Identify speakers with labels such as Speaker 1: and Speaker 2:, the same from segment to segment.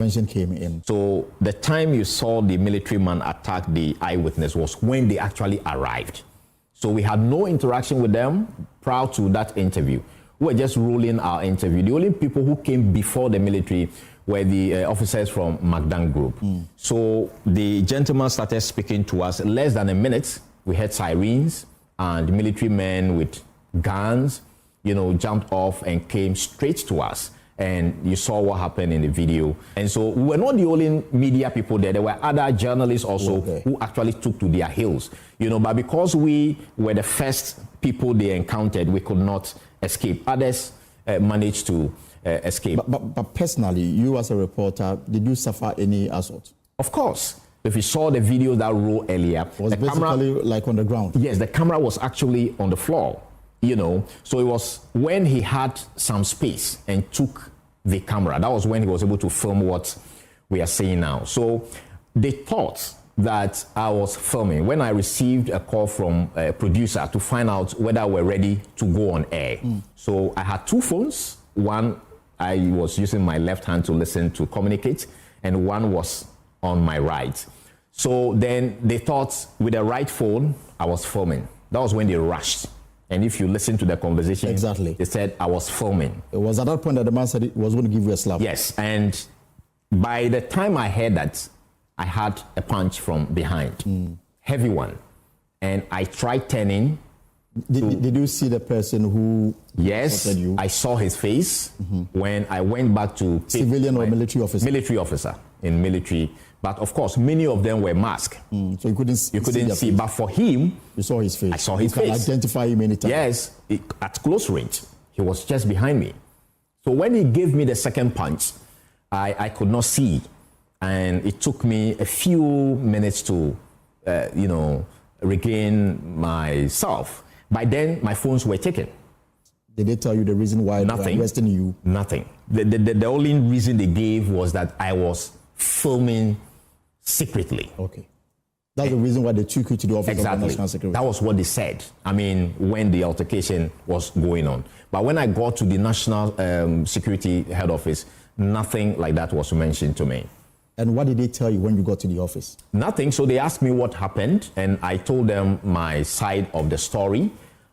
Speaker 1: came in.
Speaker 2: So the time you saw the military man attack the eyewitness was when they actually arrived. So we had no interaction with them prior to that interview. We were just rolling our interview. The only people who came before the military were the officers from Magdan Group. So the gentleman started speaking to us. In less than a minute, we heard sirens, and military men with guns, jumped off and came straight to us. And you saw what happened in the video. And so we were not the only media people there. There were other journalists also who actually took to their heels. But because we were the first people they encountered, we could not escape. Others managed to escape.
Speaker 1: But personally, you as a reporter, did you suffer any assault?
Speaker 2: Of course. If you saw the video that rolled earlier,
Speaker 1: was basically like on the ground.
Speaker 2: Yes, the camera was actually on the floor. So it was when he had some space and took the camera. That was when he was able to film what we are seeing now. So they thought that I was filming when I received a call from a producer to find out whether we're ready to go on air. So I had two phones. One, I was using my left hand to listen to communicate, and one was on my right. So then they thought with the right phone, I was filming. That was when they rushed. And if you listen to the conversation, they said I was filming.
Speaker 1: It was at that point that the man said he was going to give you a slap.
Speaker 2: Yes, and by the time I heard that, I had a punch from behind, heavy one. And I tried turning.
Speaker 1: Did you see the person who
Speaker 2: assaulted you? I saw his face when I went back to...
Speaker 1: Civilian or military officer?
Speaker 2: Military officer in military. But of course, many of them were masked.
Speaker 1: So you couldn't see.
Speaker 2: But for him,
Speaker 1: you saw his face.
Speaker 2: I saw his face.
Speaker 1: You can identify him anytime.
Speaker 2: Yes, at close range. He was just behind me. So when he gave me the second punch, I could not see. And it took me a few minutes to, regain myself. By then, my phones were taken.
Speaker 1: Did they tell you the reason why they were arresting you?
Speaker 2: Nothing. The only reason they gave was that I was filming secretly.
Speaker 1: Okay. That's the reason why they took you to the office of the National Security.
Speaker 2: That was what they said. I mean, when the altercation was going on. But when I got to the National Security head office, nothing like that was mentioned to me.
Speaker 1: And what did they tell you when you got to the office?
Speaker 2: Nothing. So they asked me what happened, and I told them my side of the story.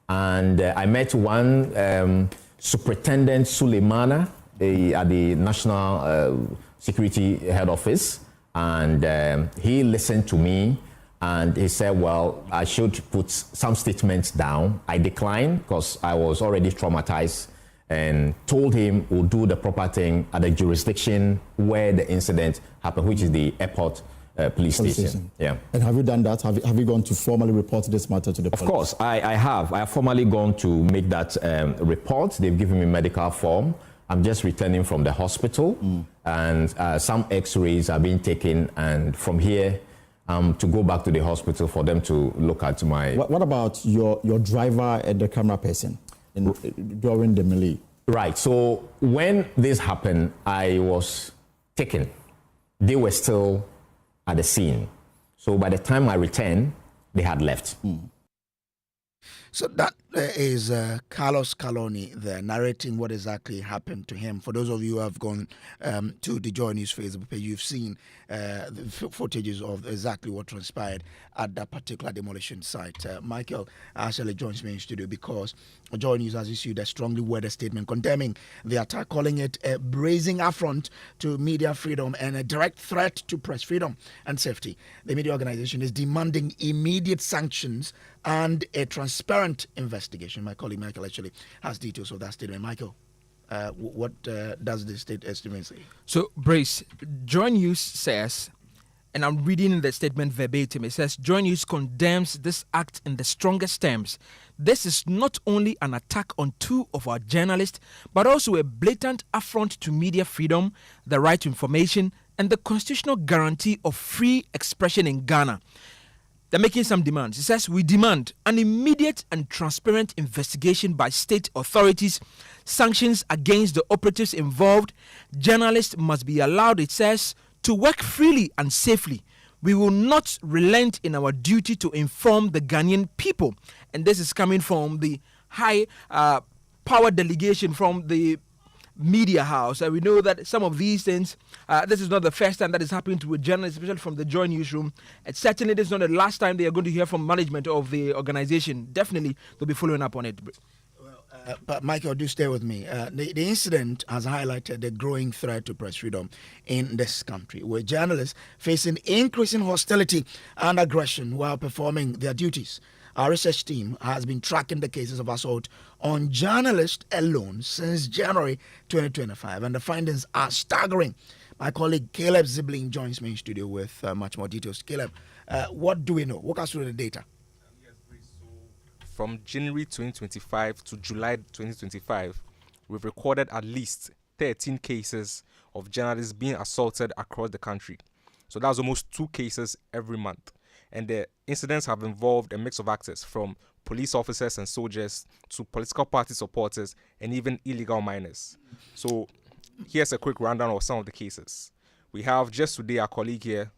Speaker 2: And I met one Superintendent Suleimana at the National Security head office, and he listened to me, and he said, well, I should put some statements down. I declined because I was already traumatized, and told him we'll do the proper thing at the jurisdiction where the incident happened, which is the airport police station. Yeah.
Speaker 1: And have you done that? Have you gone to formally report this matter to the police?
Speaker 2: Of course, I have. I have formally gone to make that report. They've given me medical form. I'm just returning from the hospital, and some x-rays are being taken, and from here to go back to the hospital for them to look at my...
Speaker 1: What about your driver and the camera person during the melee?
Speaker 2: Right, so when this happened, I was taken. They were still at the scene. So by the time I returned, they had left.
Speaker 3: So that is Carlos Caloni there narrating what exactly happened to him. For those of you who have gone to the JoyNews Facebook page, you've seen the footages of exactly what transpired at that particular demolition site. Michael actually joins me in studio because JoyNews has issued a strongly worded statement condemning the attack, calling it a brazen affront to media freedom and a direct threat to press freedom and safety. The media organization is demanding immediate sanctions and a transparent investigation. My colleague Michael actually has details of that statement. Michael, what does the statement say?
Speaker 4: So, Brace, JoyNews says, and I'm reading the statement verbatim, it says, JoyNews condemns this act in the strongest terms. This is not only an attack on two of our journalists, but also a blatant affront to media freedom, the right to information, and the constitutional guarantee of free expression in Ghana. They're making some demands. It says, we demand an immediate and transparent investigation by state authorities, sanctions against the operatives involved. Journalists must be allowed, it says, to work freely and safely. We will not relent in our duty to inform the Ghanaian people. And this is coming from the high power delegation from the media house. We know that some of these things, this is not the first time that is happening to a journalist, especially from the Joy newsroom. And certainly this is not the last time they are going to hear from management of the organization. Definitely they'll be following up on it.
Speaker 3: But Michael, do stay with me. The incident has highlighted the growing threat to press freedom in this country, where journalists facing increasing hostility and aggression while performing their duties. Our research team has been tracking the cases of assault on journalists alone since January 2025, and the findings are staggering. My colleague Caleb Zibling joins me in studio with much more details. Caleb, what do we know? Walk us through the data.
Speaker 5: From January 2025 to July 2025, we've recorded at least 13 cases of journalists being assaulted across the country. So that's almost 2 cases every month. And the incidents have involved a mix of actors, from police officers and soldiers to political party supporters and even illegal miners. So here's a quick rundown of some of the cases. We have just today our colleague here,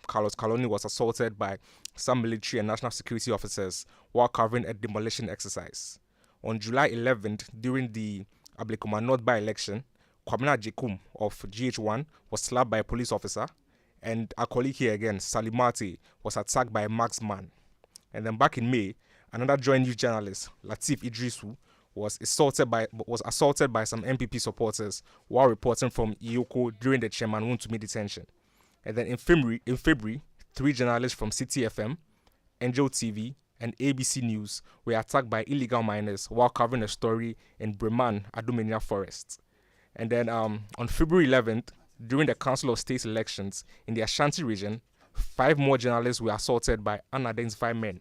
Speaker 5: Carlos Kaloni, was assaulted by some military and national security officers while covering a demolition exercise. On July 11th, during the Ablekuma North by-election, Kwamina Jekum of GH1 was slapped by a police officer, and our colleague here again, Salimate, was attacked by a marksman. And then back in May, another JoyNews journalist, Latif Idrisu, was assaulted by some MPP supporters while reporting from Iyoko during the Chairman Wontumi detention. And then in February, 3 journalists from City FM, Angel TV, and ABC News were attacked by illegal miners while covering a story in Breman, Adom-Otchere Forest. And then on February 11th, during the Council of State elections in the Ashanti region, 5 more journalists were assaulted by unidentified men.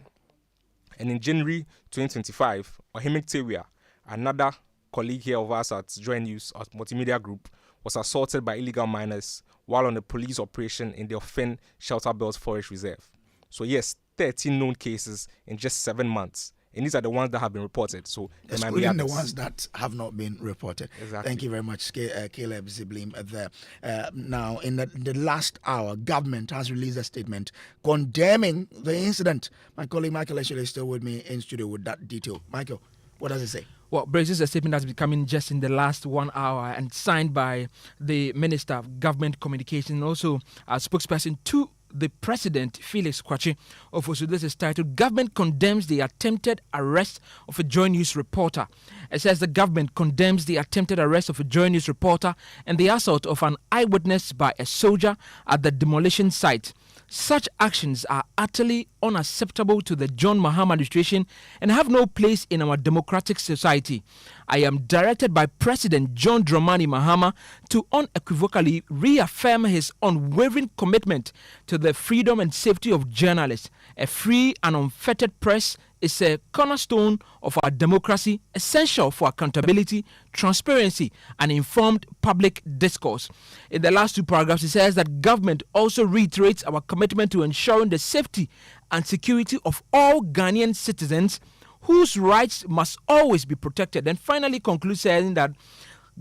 Speaker 5: And in January 2025, Ohimik Tewia, another colleague here of us at JoyNews Multimedia Group, was assaulted by illegal miners while on a police operation in the Ofen Shelter Belt Forest Reserve. So yes, 13 known cases in just 7 months. And these are the ones that have been reported. So
Speaker 3: excluding the ones that have not been reported.
Speaker 5: Exactly.
Speaker 3: Thank you very much, Caleb Ziblim there. Now, in the last hour, government has released a statement condemning the incident. My colleague Michael Eshele is still with me in studio with that detail. Michael, what does it say?
Speaker 4: Well, Brace, this is a statement that's been coming just in the last 1 hour and signed by the Minister of Government Communication and also a spokesperson to the President, Felix Kwache. Also, this is titled, Government Condemns the Attempted Arrest of a Joy News Reporter. It says the government condemns the attempted arrest of a Joy News reporter and the assault of an eyewitness by a soldier at the demolition site. Such actions are utterly unacceptable to the John Mahama administration and have no place in our democratic society. I am directed by President John Dramani Mahama to unequivocally reaffirm his unwavering commitment to the freedom and safety of journalists. A free and unfettered press is a cornerstone of our democracy, essential for accountability, transparency, and informed public discourse. In the last 2 paragraphs, it says that government also reiterates our commitment to ensuring the safety and security of all Ghanaian citizens whose rights must always be protected. And finally concludes saying that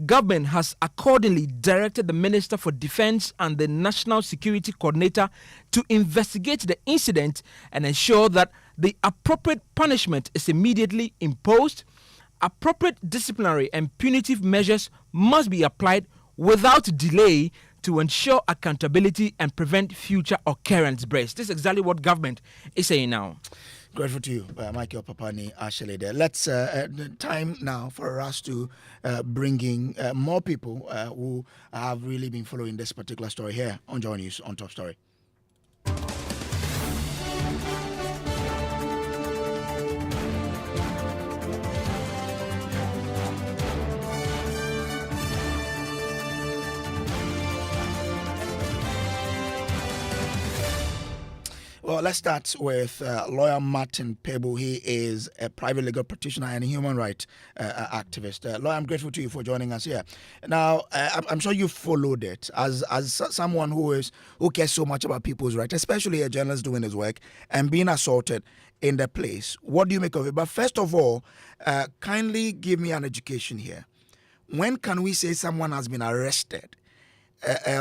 Speaker 4: government has accordingly directed the Minister for Defense and the National Security Coordinator to investigate the incident and ensure that the appropriate punishment is immediately imposed. Appropriate disciplinary and punitive measures must be applied without delay to ensure accountability and prevent future occurrence. Brace. This is exactly what government is saying now.
Speaker 3: Grateful to you, Michael Papani Ashele there. Let's time now for us to bring in more people who have really been following this particular story here on Joy News on Top Story. Well, let's start with lawyer Martin Pebu. He is a private legal practitioner and a human rights activist. Lawyer, I'm grateful to you for joining us here. Now, I'm sure you followed it as someone who cares so much about people's rights, especially a journalist doing his work and being assaulted in the place. What do you make of it? But first of all, kindly give me an education here. When can we say someone has been arrested,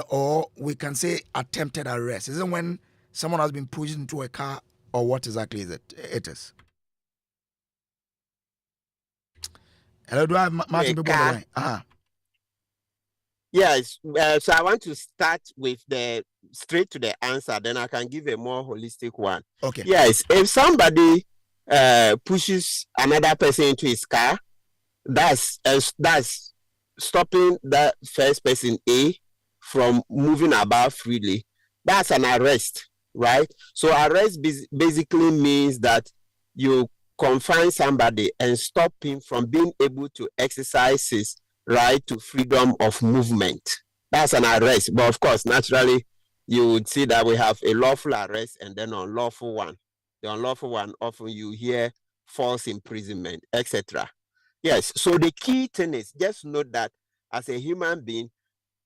Speaker 3: or we can say attempted arrest? Isn't when someone has been pushed into a car, or what exactly is it? It is. Hello, do I have Martin Pebu on the line?
Speaker 6: Yes, so I want to start with the straight to the answer, then I can give a more holistic one.
Speaker 3: Okay.
Speaker 6: Yes, if somebody pushes another person into his car, that's stopping that first person A from moving about freely. That's an arrest, right? So arrest basically means that you confine somebody and stop him from being able to exercise his right to freedom of movement. That's an arrest. But of course, naturally, you would see that we have a lawful arrest and then unlawful one. The unlawful one, often you hear false imprisonment, etc. Yes, so the key thing is just note that as a human being,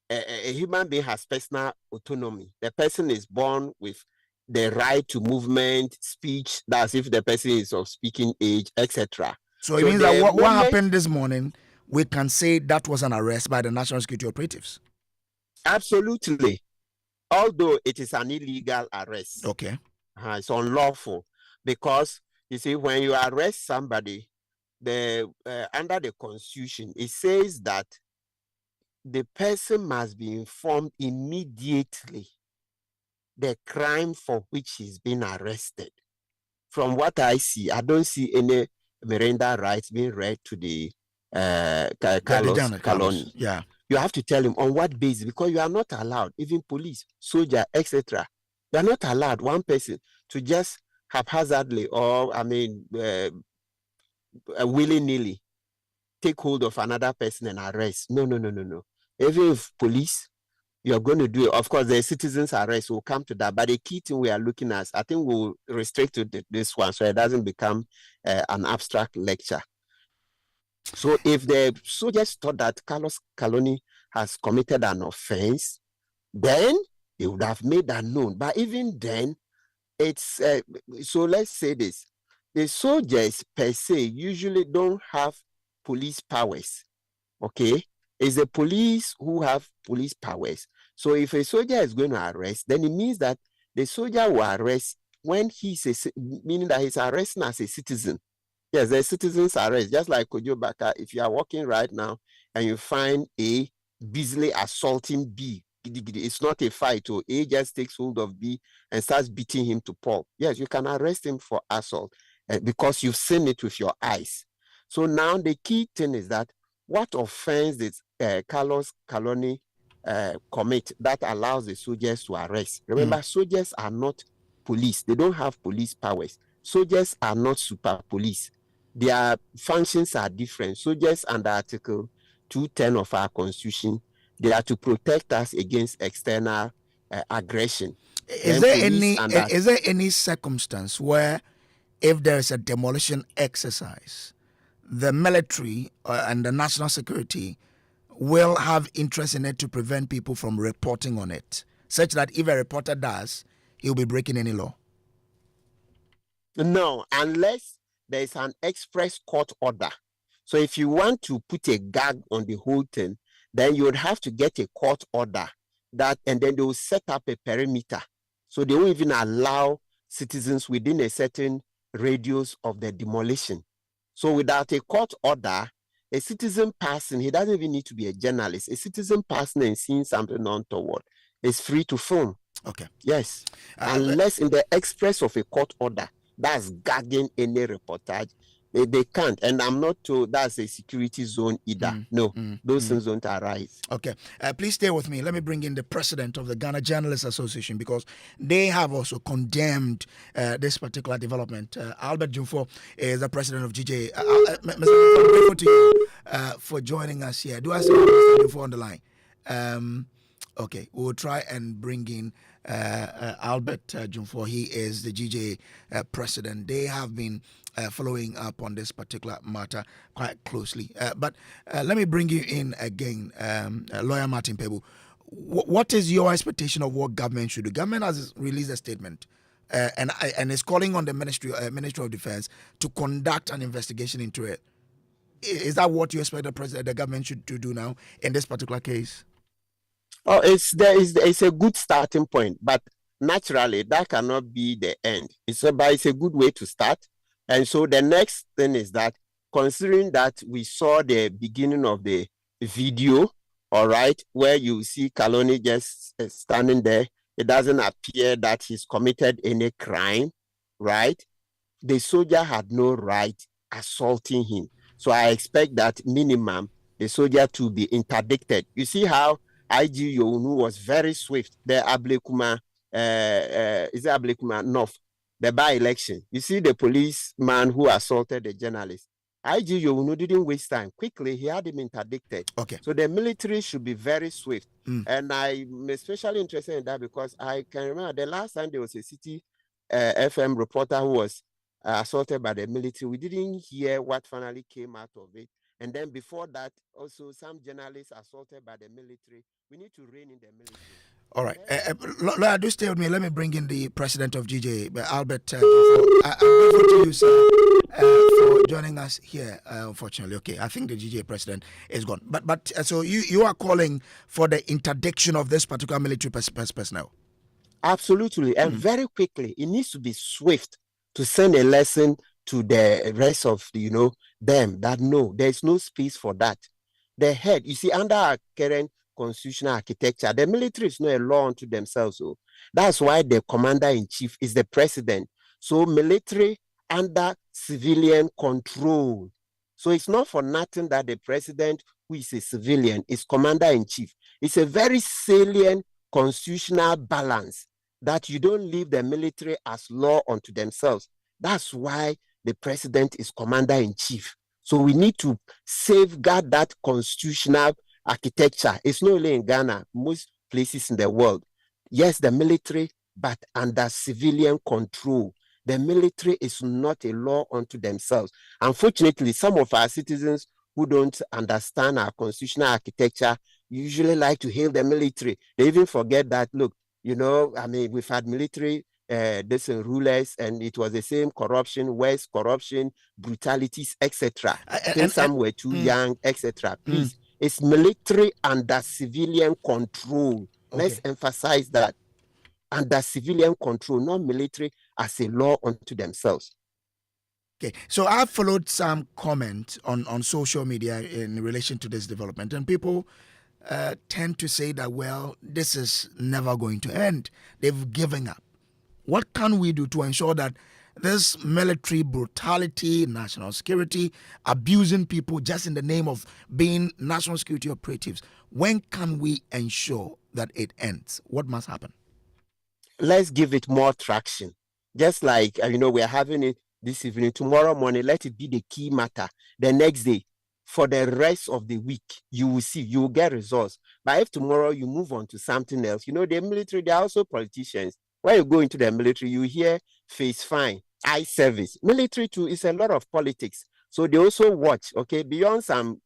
Speaker 6: a human being has personal autonomy. The person is born with the right to movement, speech, that's if the person is of speaking age, etc.
Speaker 3: So it means that what happened this morning, we can say that was an arrest by the national security operatives.
Speaker 6: Absolutely. Although it is an illegal arrest.
Speaker 3: Okay.
Speaker 6: It's unlawful because, you see, when you arrest somebody, under the Constitution, it says that the person must be informed immediately the crime for which he's been arrested. From what I see, I don't see any Miranda rights being read to the Carlos.
Speaker 3: Yeah.
Speaker 6: You have to tell him on what basis, because you are not allowed, even police, soldier, etc. You are not allowed one person to just haphazardly or, willy-nilly take hold of another person and arrest. No. Even if police, you're going to do it. Of course, the citizens arrest will come to that. But the key thing we are looking at, I think we'll restrict to this one so it doesn't become an abstract lecture. So if the soldiers thought that Carlos Kaloni has committed an offense, then they would have made that known. But even then, it's so let's say this. The soldiers per se usually don't have police powers. Okay? It's the police who have police powers. So if a soldier is going to arrest, then it means that the soldier will arrest when meaning that he's arresting as a citizen. Yes, the citizens arrest, just like Kojo Baka. If you are walking right now and you find A busily assaulting B, it's not a fight. Or A just takes hold of B and starts beating him to pulp. Yes, you can arrest him for assault because you've seen it with your eyes. So now the key thing is that what offense did Carlos Kaloni commit that allows the soldiers to arrest? Remember, soldiers are not police. They don't have police powers. Soldiers are not super police. Their functions are different. Soldiers under Article 210 of our Constitution, they are to protect us against external aggression.
Speaker 3: Is there any circumstance where, if there is a demolition exercise, the military and the national security will have interest in it to prevent people from reporting on it, such that if a reporter does, he'll be breaking any law?
Speaker 6: No, unless there is an express court order. So if you want to put a gag on the whole thing, then you would have to get a court order and then they will set up a perimeter. So they won't even allow citizens within a certain radius of the demolition. So without a court order, a citizen passing, he doesn't even need to be a journalist. A citizen passing and seeing something untoward is free to film.
Speaker 3: Okay.
Speaker 6: Yes. Unless in the express of a court order, that's gagging any reportage. They can't. And I'm not told that's a security zone either. Those things don't arise.
Speaker 3: Okay. Please stay with me. Let me bring in the president of the Ghana Journalists Association, because they have also condemned this particular development. Albert Jumfo is the president of GJ. Mr. Jumfo, I'm grateful to you for joining us here. Do I see Mr. Jumfo on the line? Okay, we'll try and bring in Albert Jumfo. He is the GJ president. They have been following up on this particular matter quite closely. But let me bring you in again, Lawyer Martin Pebu. What is your expectation of what government should do? Government has released a statement and is calling on the Ministry of Defense to conduct an investigation into it. Is that what you expect the government should do now in this particular case?
Speaker 6: Oh, it's a good starting point, but naturally that cannot be the end. It's a good way to start. And so the next thing is that, considering that we saw the beginning of the video all right, where you see Kaloni just standing there. It doesn't appear that he's committed any crime, right? The soldier had no right assaulting him. So I expect that minimum, the soldier to be interdicted. You see how IG Younu was very swift. The Ablekuma, is it Ablekuma North, the by-election. You see the policeman who assaulted the journalist. IG Younu didn't waste time. Quickly, he had him interdicted.
Speaker 3: Okay.
Speaker 6: So the military should be very swift. And I'm especially interested in that because I can remember the last time there was a City FM reporter who was assaulted by the military. We didn't hear what finally came out of it. And then before that, also some journalists assaulted by the military. We need to rein in the military.
Speaker 3: All right. Do stay with me. Let me bring in the president of GJ, Albert. I'm grateful to you, sir, for joining us here. Unfortunately, okay. I think the GJ president is gone. But so you are calling for the interdiction of this particular military personnel?
Speaker 6: Absolutely. And very quickly, it needs to be swift to send a lesson to the rest of them that no, there's no space for that. The head, you see, under our current constitutional architecture, the military is not a law unto themselves. So that's why the commander-in-chief is the president. So military under civilian control. So it's not for nothing that the president, who is a civilian, is commander-in-chief. It's a very salient constitutional balance that you don't leave the military as law unto themselves. That's why the president is commander-in-chief. So we need to safeguard that constitutional architecture. It's not only in Ghana, most places in the world. Yes, the military, but under civilian control. The military is not a law unto themselves. Unfortunately, some of our citizens who don't understand our constitutional architecture usually like to hail the military. They even forget that, look, we've had military rulers, and it was the same corruption, worse corruption, brutalities, etc. And some were too young, etc. Please, it's military under civilian control. Okay. Let's emphasize that. Under civilian control, not military as a law unto themselves.
Speaker 3: Okay, so I've followed some comment on social media in relation to this development, and people tend to say that, well, this is never going to end. They've given up. What can we do to ensure that this military brutality, national security, abusing people just in the name of being national security operatives, when can we ensure that it ends? What must happen?
Speaker 6: Let's give it more traction. Just like, we're having it this evening. Tomorrow morning, let it be the key matter. The next day, for the rest of the week, you will see, you will get results. But if tomorrow you move on to something else, the military, they're also politicians. When you go into the military, you hear face fine, eye service. Military too is a lot of politics. So they also watch, okay, beyond some,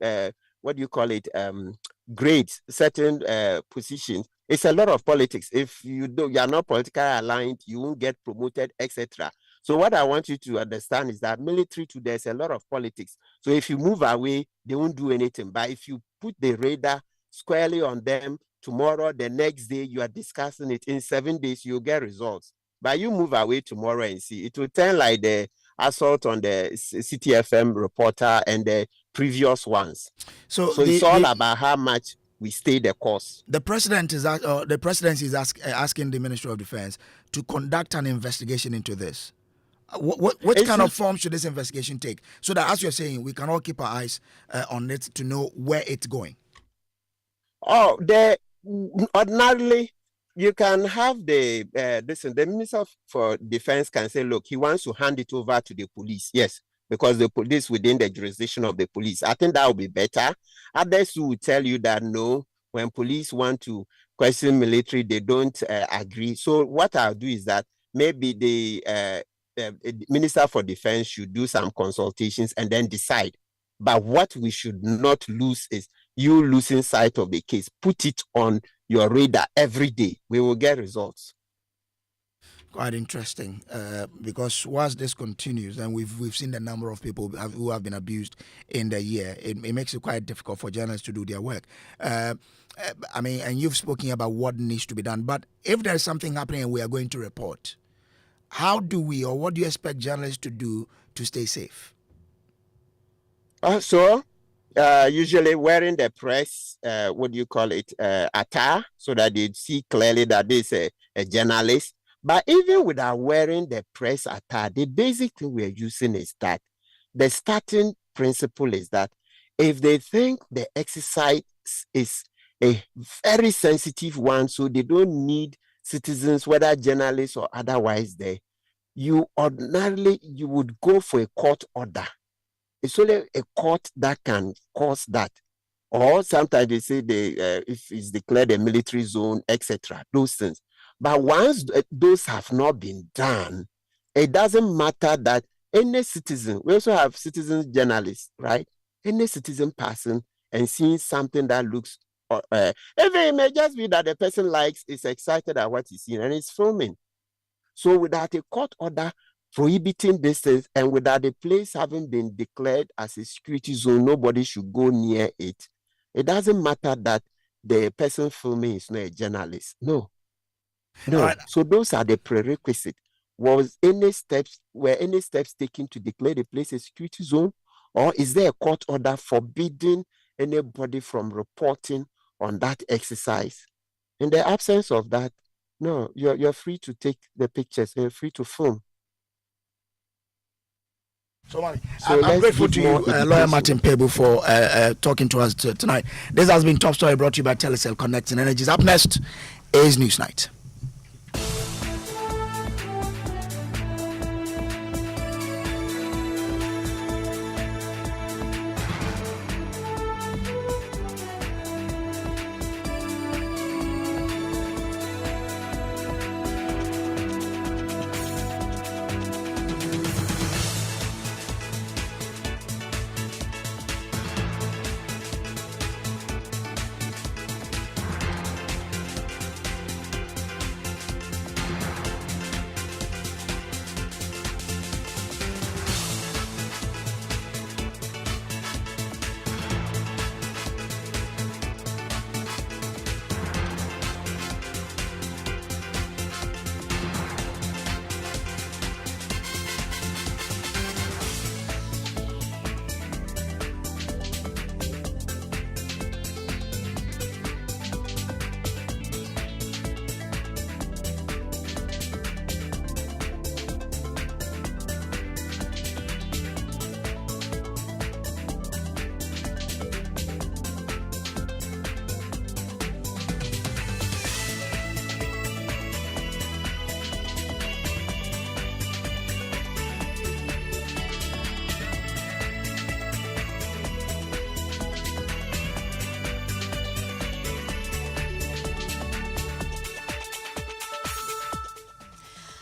Speaker 6: grades, certain positions. It's a lot of politics. If you are not politically aligned, you won't get promoted, etc. So what I want you to understand is that military too, there's a lot of politics. So if you move away, they won't do anything. But if you put the radar squarely on them, tomorrow, the next day, you are discussing it. In 7 days, you'll get results. But you move away tomorrow and see. It will turn like the assault on the City FM reporter and the previous ones. So it's all about how much we stay the course.
Speaker 3: The president is asking the Ministry of Defense to conduct an investigation into this. What kind of form should this investigation take? So that, as you're saying, we can all keep our eyes on it to know where it's going.
Speaker 6: Ordinarily, you can have the Minister for Defense can say, look, he wants to hand it over to the police. Yes, because the police within the jurisdiction of the police. I think that would be better. Others will tell you that no, when police want to question military, they don't agree. So what I'll do is that maybe the Minister for Defense should do some consultations and then decide. But what we should not lose is you losing sight of the case. Put it on your radar every day. We will get results.
Speaker 3: Quite interesting, because once this continues, and we've seen the number of people who have been abused in the year, it makes it quite difficult for journalists to do their work. And you've spoken about what needs to be done. But if there's something happening and we are going to report, how do we, or what do you expect journalists to do to stay safe?
Speaker 6: So usually wearing the press, what do you call it, attire, so that they see clearly that this is a journalist. But even without wearing the press attire, the basic thing we're using is that the starting principle is that if they think the exercise is a very sensitive one, so they don't need citizens, whether journalists or otherwise, there, you would go for a court order. It's only a court that can cause that. Or sometimes they say if it's declared a military zone, etc., those things. But once those have not been done, it doesn't matter that any citizen, we also have citizen journalists, right? Any citizen person and seeing something that looks, even it may just be that the person is excited at what he's seeing and is filming. So without a court order prohibiting this thing, and without the place having been declared as a security zone, nobody should go near it. It doesn't matter that the person filming is not a journalist. No. Right. So those are the prerequisites. Were any steps taken to declare the place a security zone, or is there a court order forbidding anybody from reporting on that exercise? In the absence of that, no, you're free to take the pictures, you're free to film.
Speaker 3: So I'm grateful to you, Lawyer Martin Pebu, for talking to us tonight. This has been Top Story, brought to you by Telecel Connecting Energies. Up next is Newsnight.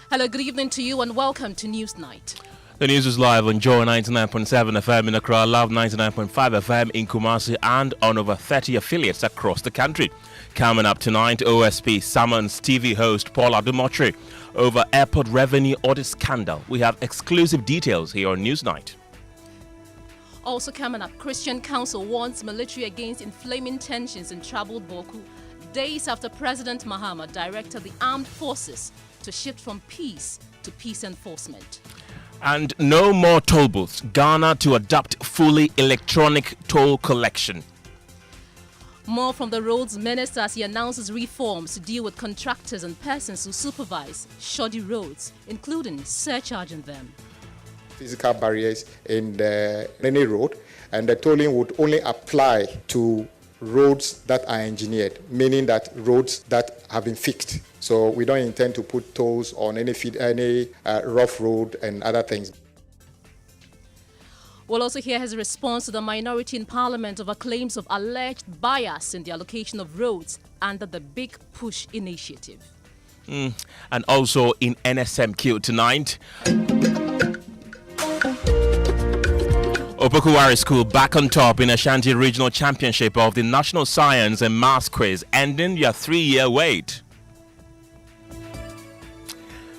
Speaker 7: Hello, good evening to you and welcome to Newsnight.
Speaker 8: The news is live on Joy 99.7 FM in Accra, Love 99.5 FM in Kumasi, and on over 30 affiliates across the country. Coming up tonight, OSP summons TV host Paul Adom-Otchere over airport revenue audit scandal. We have exclusive details here on Newsnight.
Speaker 7: Also coming up, Christian Council warns military against inflaming tensions in troubled Boku, days after President Mahama directed the armed forces to shift from peace to peace enforcement.
Speaker 8: And no more toll booths. Ghana to adopt fully electronic toll collection.
Speaker 7: More from the roads minister as he announces reforms to deal with contractors and persons who supervise shoddy roads, including surcharging them.
Speaker 9: Physical barriers in any road, and the tolling would only apply to roads that are engineered, meaning that roads that have been fixed. So we don't intend to put tolls on any rough road and other things.
Speaker 7: We'll also hear his response to the minority in Parliament over claims of alleged bias in the allocation of roads under the Big Push initiative.
Speaker 8: And also in NSMQ tonight, Boku School back on top in Ashanti Regional Championship of the National Science and Maths Quiz, ending your 3-year wait.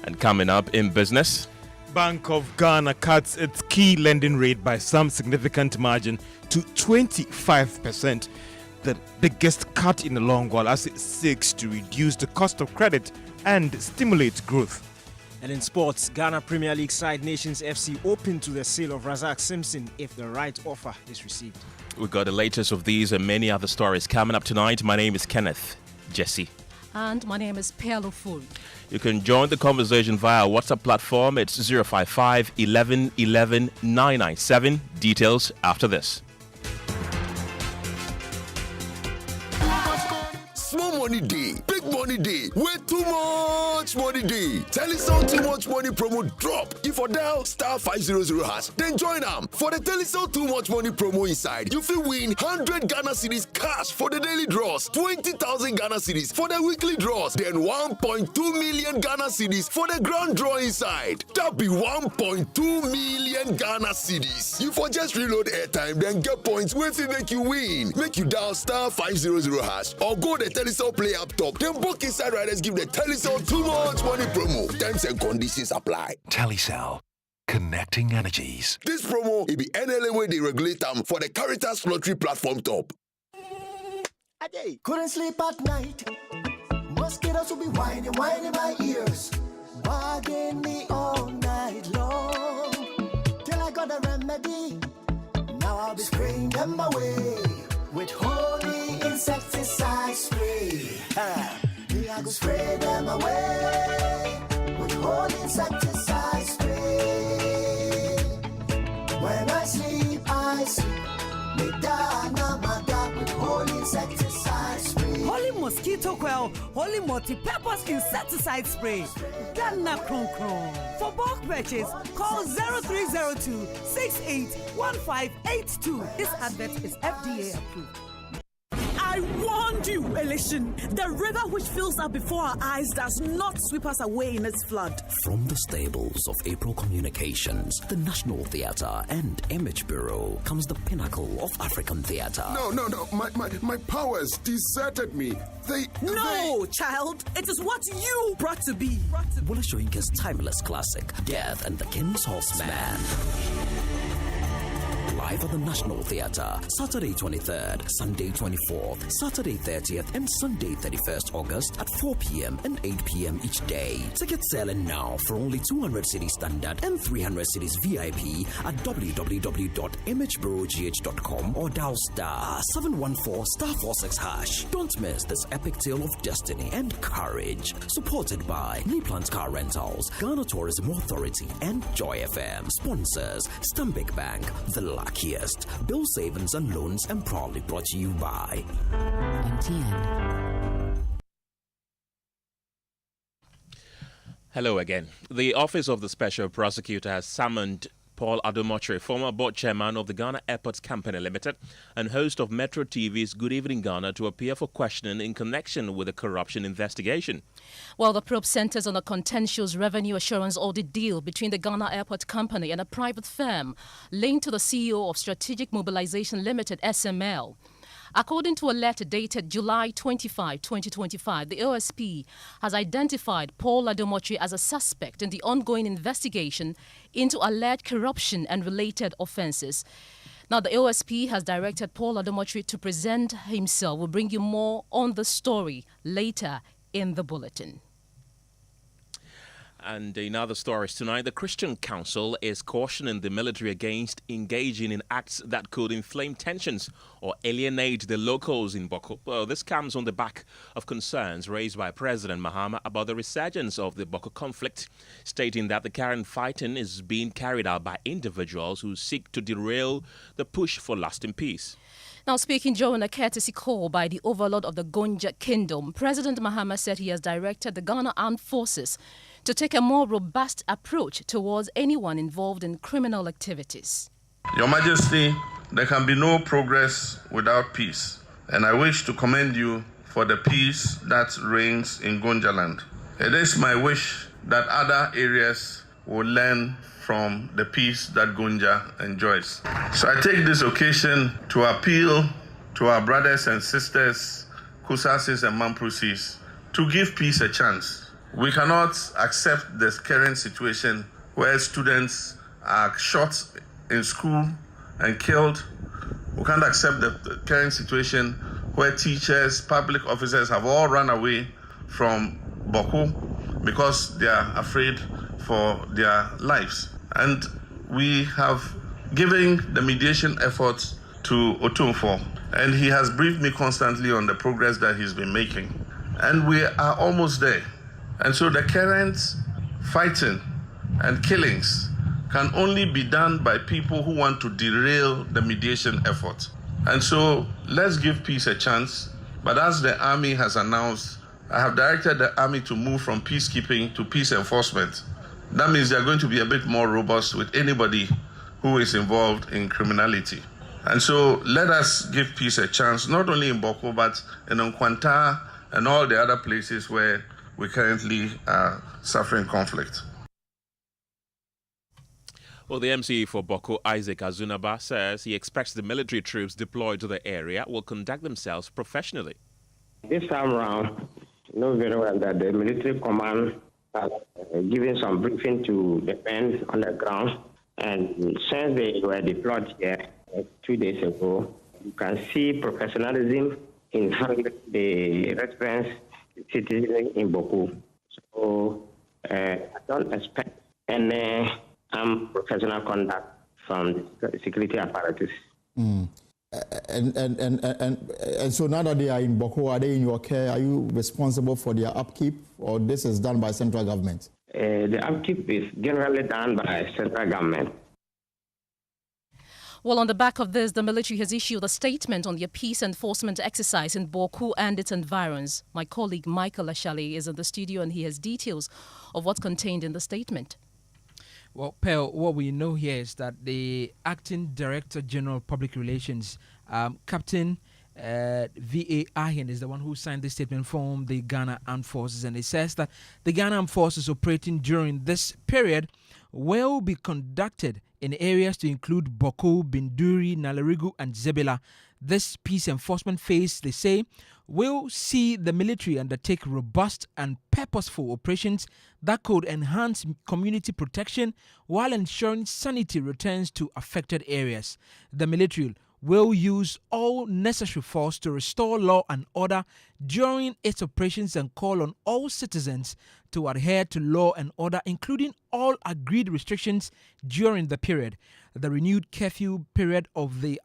Speaker 8: And coming up in business,
Speaker 10: Bank of Ghana cuts its key lending rate by some significant margin to 25%, the biggest cut in a long while, as it seeks to reduce the cost of credit and stimulate growth.
Speaker 11: And in sports, Ghana Premier League side Nations FC open to the sale of Razak Simpson if the right offer is received.
Speaker 8: We've got the latest of these and many other stories coming up tonight. My name is Kenneth. Gyasi.
Speaker 7: And my name is Ofori.
Speaker 8: You can join the conversation via our WhatsApp platform. It's 055 11 11 997. Details after this.
Speaker 12: Small money day, big money day, way too much money day. Telecel too much money promo drop. If for dial star 500 hash, then join them. For the Telecel too much money promo inside, you will win 100 Ghana cedis cash for the daily draws, 20,000 Ghana cedis for the weekly draws, then 1.2 million Ghana cedis for the grand draw inside. That be 1.2 million Ghana cedis. You for just reload airtime, then get points with it make you win. Make you dial star 500 hash or go the Telecel Play up top. Then book inside riders give the Telecel too much money promo. Terms and conditions apply.
Speaker 13: Telecel. Connecting energies.
Speaker 12: This promo will be NLA way they regulate them for the Caritas Lottery platform top.
Speaker 14: Couldn't sleep at night. Mosquitoes will be whining my ears. Bugging me all night long. Till I got a remedy. Now I'll be spraying them away with holy insecticide spray. Me I go spray them away with holy insecticide spray. When I sleep, me die, now my God with holy insecticide spray.
Speaker 15: Holy mosquito coil, holy multi-purpose insecticide spray. Ghana Kron Kron. For bulk purchase, call 0302 681582. This advert is FDA approved.
Speaker 16: I warned you, Elation. The river which fills up before our eyes does not sweep us away in its flood.
Speaker 17: From the stables of April Communications, the National Theatre and Image Bureau comes the pinnacle of African theatre.
Speaker 12: No. My powers deserted me.
Speaker 16: No, child. It is what you brought to be.
Speaker 17: Wole Soyinka's timeless classic, Death and the King's Horseman. Live at the National Theatre, Saturday 23rd, Sunday 24th, Saturday 30th, and Sunday 31st August at 4 p.m. and 8 p.m. each day. Tickets selling now for only 200 cedis standard and 300 cedis VIP at www.imagebureaugh.com or dial star 714 star 46 hash. Don't miss this epic tale of destiny and courage. Supported by Neplant Car Rentals, Ghana Tourism Authority, and Joy FM. Sponsors, Stanbic Bank, The Luckiest, Bill Savings and Loans, and proudly brought to you by MTN.
Speaker 8: Hello again. The Office of the Special Prosecutor has summoned Paul Adom-Otchere, former board chairman of the Ghana Airports Company Limited and host of Metro TV's Good Evening Ghana, to appear for questioning in connection with a corruption investigation.
Speaker 7: Well, the probe centers on a contentious revenue assurance audit deal between the Ghana Airport Company and a private firm linked to the CEO of Strategic Mobilization Limited, SML. According to a letter dated July 25, 2025, the OSP has identified Paul Adom-Otchere as a suspect in the ongoing investigation into alleged corruption and related offences. Now, the OSP has directed Paul Adom-Otchere to present himself. We'll bring you more on the story later in the bulletin.
Speaker 8: And in other stories tonight, the Christian Council is cautioning the military against engaging in acts that could inflame tensions or alienate the locals in Boku. Well, this comes on the back of concerns raised by President Mahama about the resurgence of the Boku conflict, stating that the current fighting is being carried out by individuals who seek to derail the push for lasting peace.
Speaker 7: Now, speaking during a courtesy call by the overlord of the Gonja Kingdom, President Mahama said he has directed the Ghana Armed Forces to take a more robust approach towards anyone involved in criminal activities.
Speaker 18: Your Majesty, there can be no progress without peace, and I wish to commend you for the peace that reigns in Gonjaland. It is my wish that other areas will learn from the peace that Gonja enjoys. So I take this occasion to appeal to our brothers and sisters, Kusasis and Mamprusis, to give peace a chance. We cannot accept this current situation where students are shot in school and killed. We can't accept the current situation where teachers, public officers have all run away from Boku. because they are afraid for their lives. And we have given the mediation efforts to Otumfo, and he has briefed me constantly on the progress that he's been making. And we are almost there. And so the current fighting and killings can only be done by people who want to derail the mediation effort. And so let's give peace a chance. But as the army has announced, I have directed the army to move from peacekeeping to peace enforcement. That means they're going to be a bit more robust with anybody who is involved in criminality. And so let us give peace a chance, not only in Boku, but in Nkwanta and all the other places where we currently are suffering conflict.
Speaker 8: Well, the MC for Boku, Isaac Azunaba, says he expects the military troops deployed to the area will conduct themselves professionally.
Speaker 19: This time around, you know very well that the military command has given some briefing to the men on the ground. And since they were deployed here 2 days ago, you can see professionalism in handling the residents, citizens in Boku. So I don't expect any professional conduct from the security apparatus.
Speaker 1: And so now that they are in Boku, are they in your care? Are you responsible for their upkeep, or this is done by central government?
Speaker 19: The upkeep is generally done by central government.
Speaker 7: Well, on the back of this, the military has issued a statement on their peace enforcement exercise in Boku and its environs. My colleague Michael Ashale is in the studio and he has details of what's contained in the statement.
Speaker 4: Well, Pearl, what we know here is that the Acting Director General of Public Relations, Captain V.A. Ahin, is the one who signed this statement from the Ghana Armed Forces, and it says that the Ghana Armed Forces operating during this period will be conducted in areas to include Boku, Binduri, Nalerigu, and Zebela. This peace enforcement phase, they say, will see the military undertake robust and purposeful operations that could enhance community protection while ensuring sanity returns to affected areas. The military will use all necessary force to restore law and order during its operations and call on all citizens to adhere to law and order, including all agreed restrictions during the period. The renewed curfew period of the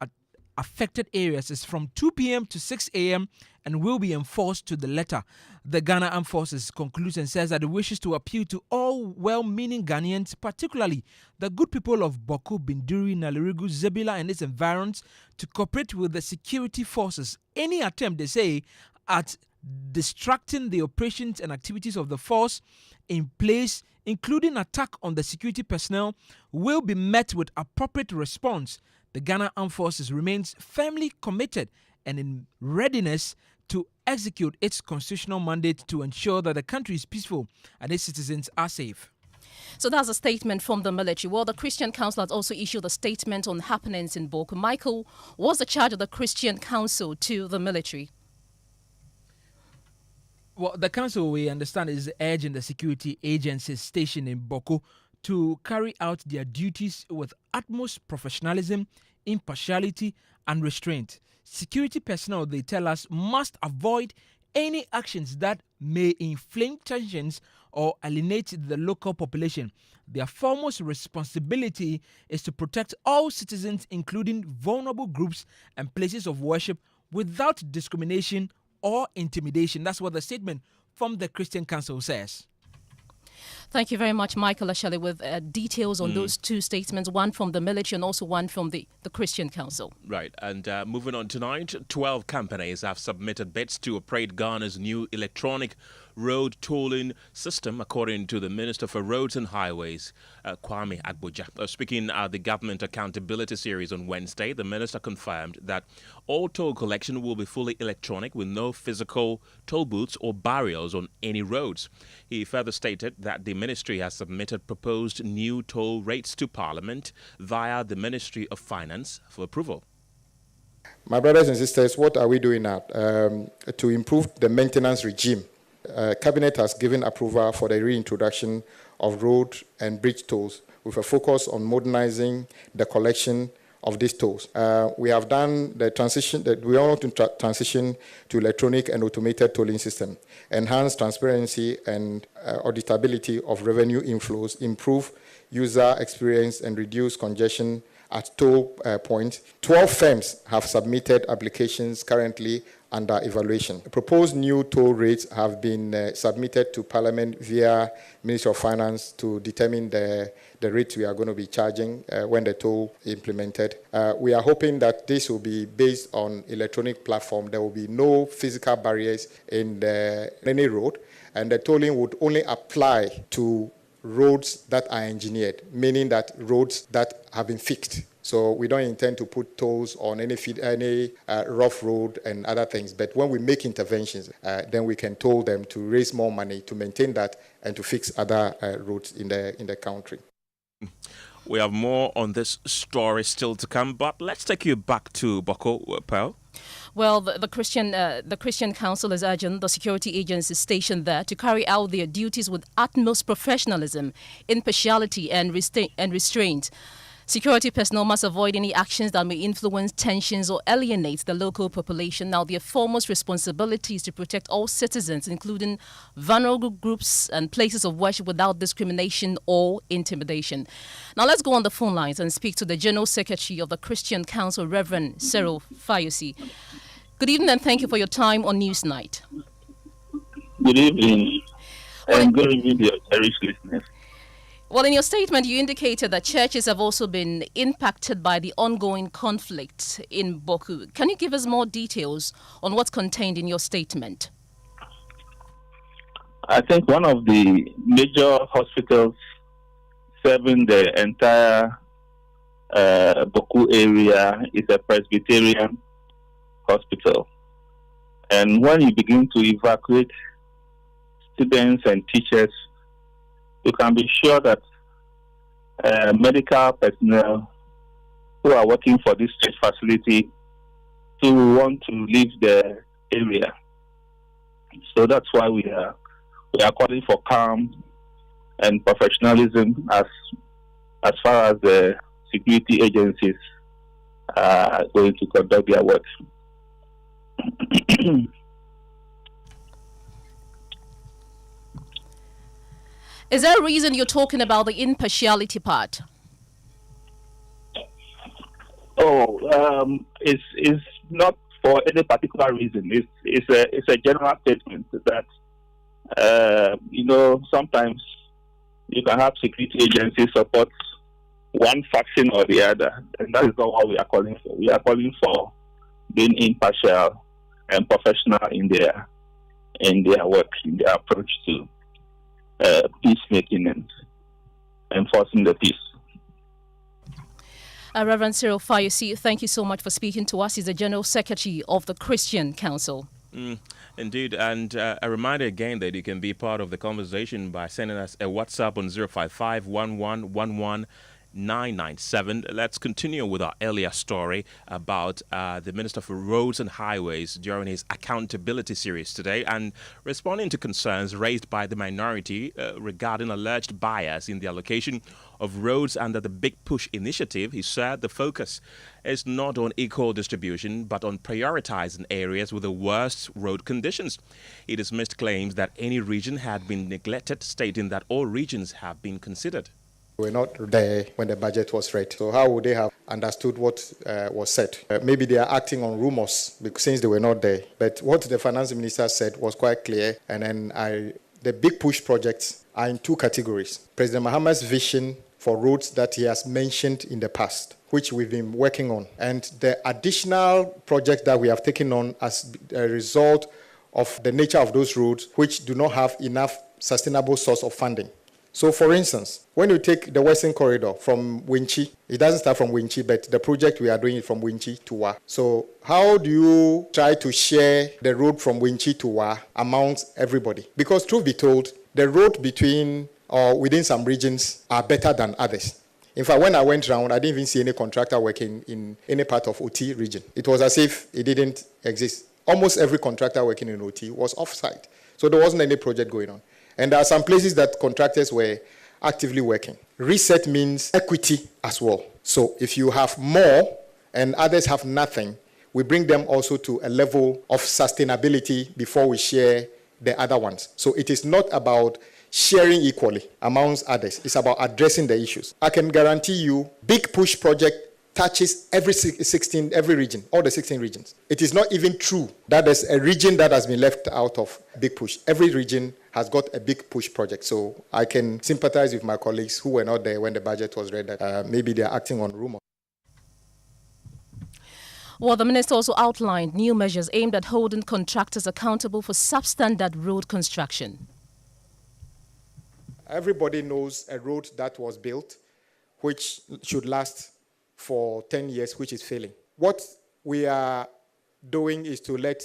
Speaker 4: affected areas is from 2 p.m. to 6 a.m. and will be enforced to the letter. The Ghana Armed Forces concludes and says that it wishes to appeal to all well-meaning Ghanaians, particularly the good people of Boku, Binduri, Nalerigu, Zebela and its environs, to cooperate with the security forces. Any attempt, they say, at distracting the operations and activities of the force in place, including attack on the security personnel, will be met with appropriate response. The Ghana Armed Forces remains firmly committed and in readiness to execute its constitutional mandate to ensure that the country is peaceful and its citizens are safe.
Speaker 7: So that's a statement from the military. Well, the Christian Council has also issued a statement on happenings in Boku. Michael, what's the charge of the Christian Council to the military?
Speaker 4: Well, the council, we understand, is urging the security agencies stationed in Boku to carry out their duties with utmost professionalism, impartiality, and restraint. Security personnel, they tell us, must avoid any actions that may inflame tensions or alienate the local population. Their foremost responsibility is to protect all citizens, including vulnerable groups and places of worship, without discrimination or intimidation. That's what the statement from the Christian Council says.
Speaker 7: Thank you very much, Michael Ashale, with details on those two statements, one from the military and also one from the Christian Council.
Speaker 8: Right, and moving on tonight, 12 companies have submitted bids to operate Ghana's new electronic road tolling system, according to the Minister for Roads and Highways, Kwame Agboja. Speaking at the Government Accountability Series on Wednesday, the Minister confirmed that all toll collection will be fully electronic with no physical toll booths or barriers on any roads. He further stated that the Ministry has submitted proposed new toll rates to Parliament via the Ministry of Finance for approval.
Speaker 9: My brothers and sisters, what are we doing now to improve the maintenance regime? Cabinet has given approval for the reintroduction of road and bridge tolls with a focus on modernizing the collection of these tolls. We have done the transition that we want to transition to electronic and automated tolling system, enhance transparency and auditability of revenue inflows, improve user experience, and reduce congestion at toll points. 12 firms have submitted applications currently under evaluation. Proposed new toll rates have been submitted to Parliament via Ministry of Finance to determine the rates we are going to be charging when the toll is implemented. We are hoping that this will be based on electronic platform. There will be no physical barriers in any road, and the tolling would only apply to roads that are engineered, meaning that roads that have been fixed. So we don't intend to put tolls on any rough road and other things. But when we make interventions, then we can toll them to raise more money to maintain that and to fix other roads in the country.
Speaker 8: We have more on this story still to come, but let's take you back to Boku, Pearl.
Speaker 7: Well, the Christian Council is urging the security agencies stationed there to carry out their duties with utmost professionalism, impartiality, and restraint. Security personnel must avoid any actions that may influence tensions or alienate the local population. Now, their foremost responsibility is to protect all citizens, including vulnerable groups and places of worship, without discrimination or intimidation. Now, let's go on the phone lines and speak to the General Secretary of the Christian Council, Reverend Cyril Fayose. Good evening and thank you for your time on Newsnight.
Speaker 20: Good evening and good evening to your cherished listeners.
Speaker 7: Well, in your statement, you indicated that churches have also been impacted by the ongoing conflict in Boku. Can you give us more details on what's contained in your statement?
Speaker 20: I think one of the major hospitals serving the entire Boku area is a Presbyterian hospital. And when you begin to evacuate students and teachers, you can be sure that medical personnel who are working for this church facility will want to leave the area. So that's why we are calling for calm and professionalism as far as the security agencies are going to conduct their work.
Speaker 7: Is there a reason you're talking about the impartiality part?
Speaker 20: It's not for any particular reason. It's a general statement that sometimes you can have security agencies support one faction or the other, and that is not what we are calling for. We are calling for being impartial and professional in their work, in their approach to peacemaking and enforcing the peace.
Speaker 7: Reverend Cyril Fayose, thank you so much for speaking to us. He's the General Secretary of the Christian Council.
Speaker 8: Indeed, and a reminder again that you can be part of the conversation by sending us a WhatsApp on 055-1111-997. Let's continue with our earlier story about the Minister for Roads and Highways during his accountability series today, and responding to concerns raised by the minority regarding alleged bias in the allocation of roads under the Big Push initiative. He said the focus is not on equal distribution, but on prioritizing areas with the worst road conditions. He dismissed claims that any region had been neglected, stating that all regions have been considered.
Speaker 9: We were not there when the budget was read. So how would they have understood what was said? Maybe they are acting on rumors since they were not there. But what the finance minister said was quite clear. And then the Big Push projects are in two categories. President Mahama's vision for roads that he has mentioned in the past, which we've been working on, and the additional projects that we have taken on as a result of the nature of those roads, which do not have enough sustainable source of funding. So, for instance, when you take the Western Corridor from Winchi, it doesn't start from Winchi, but the project we are doing is from Winchi to Wa. So, how do you try to share the road from Winchi to Wa amongst everybody? Because, truth be told, the road between or within some regions are better than others. In fact, when I went around, I didn't even see any contractor working in any part of OT region. It was as if it didn't exist. Almost every contractor working in OT was off-site. So there wasn't any project going on. And there are some places that contractors were actively working. Reset means equity as well. So if you have more and others have nothing, we bring them also to a level of sustainability before we share the other ones. So it is not about sharing equally amongst others. It's about addressing the issues. I can guarantee you, Big Push project touches every region, all the 16 regions. It is not even true that there's a region that has been left out of Big Push. Every region has got a Big Push project. So I can sympathize with my colleagues who were not there when the budget was read, that maybe they're acting on rumor.
Speaker 7: Well, the minister also outlined new measures aimed at holding contractors accountable for substandard road construction.
Speaker 9: Everybody knows a road that was built, which should last for 10 years, which is failing. What we are doing is to let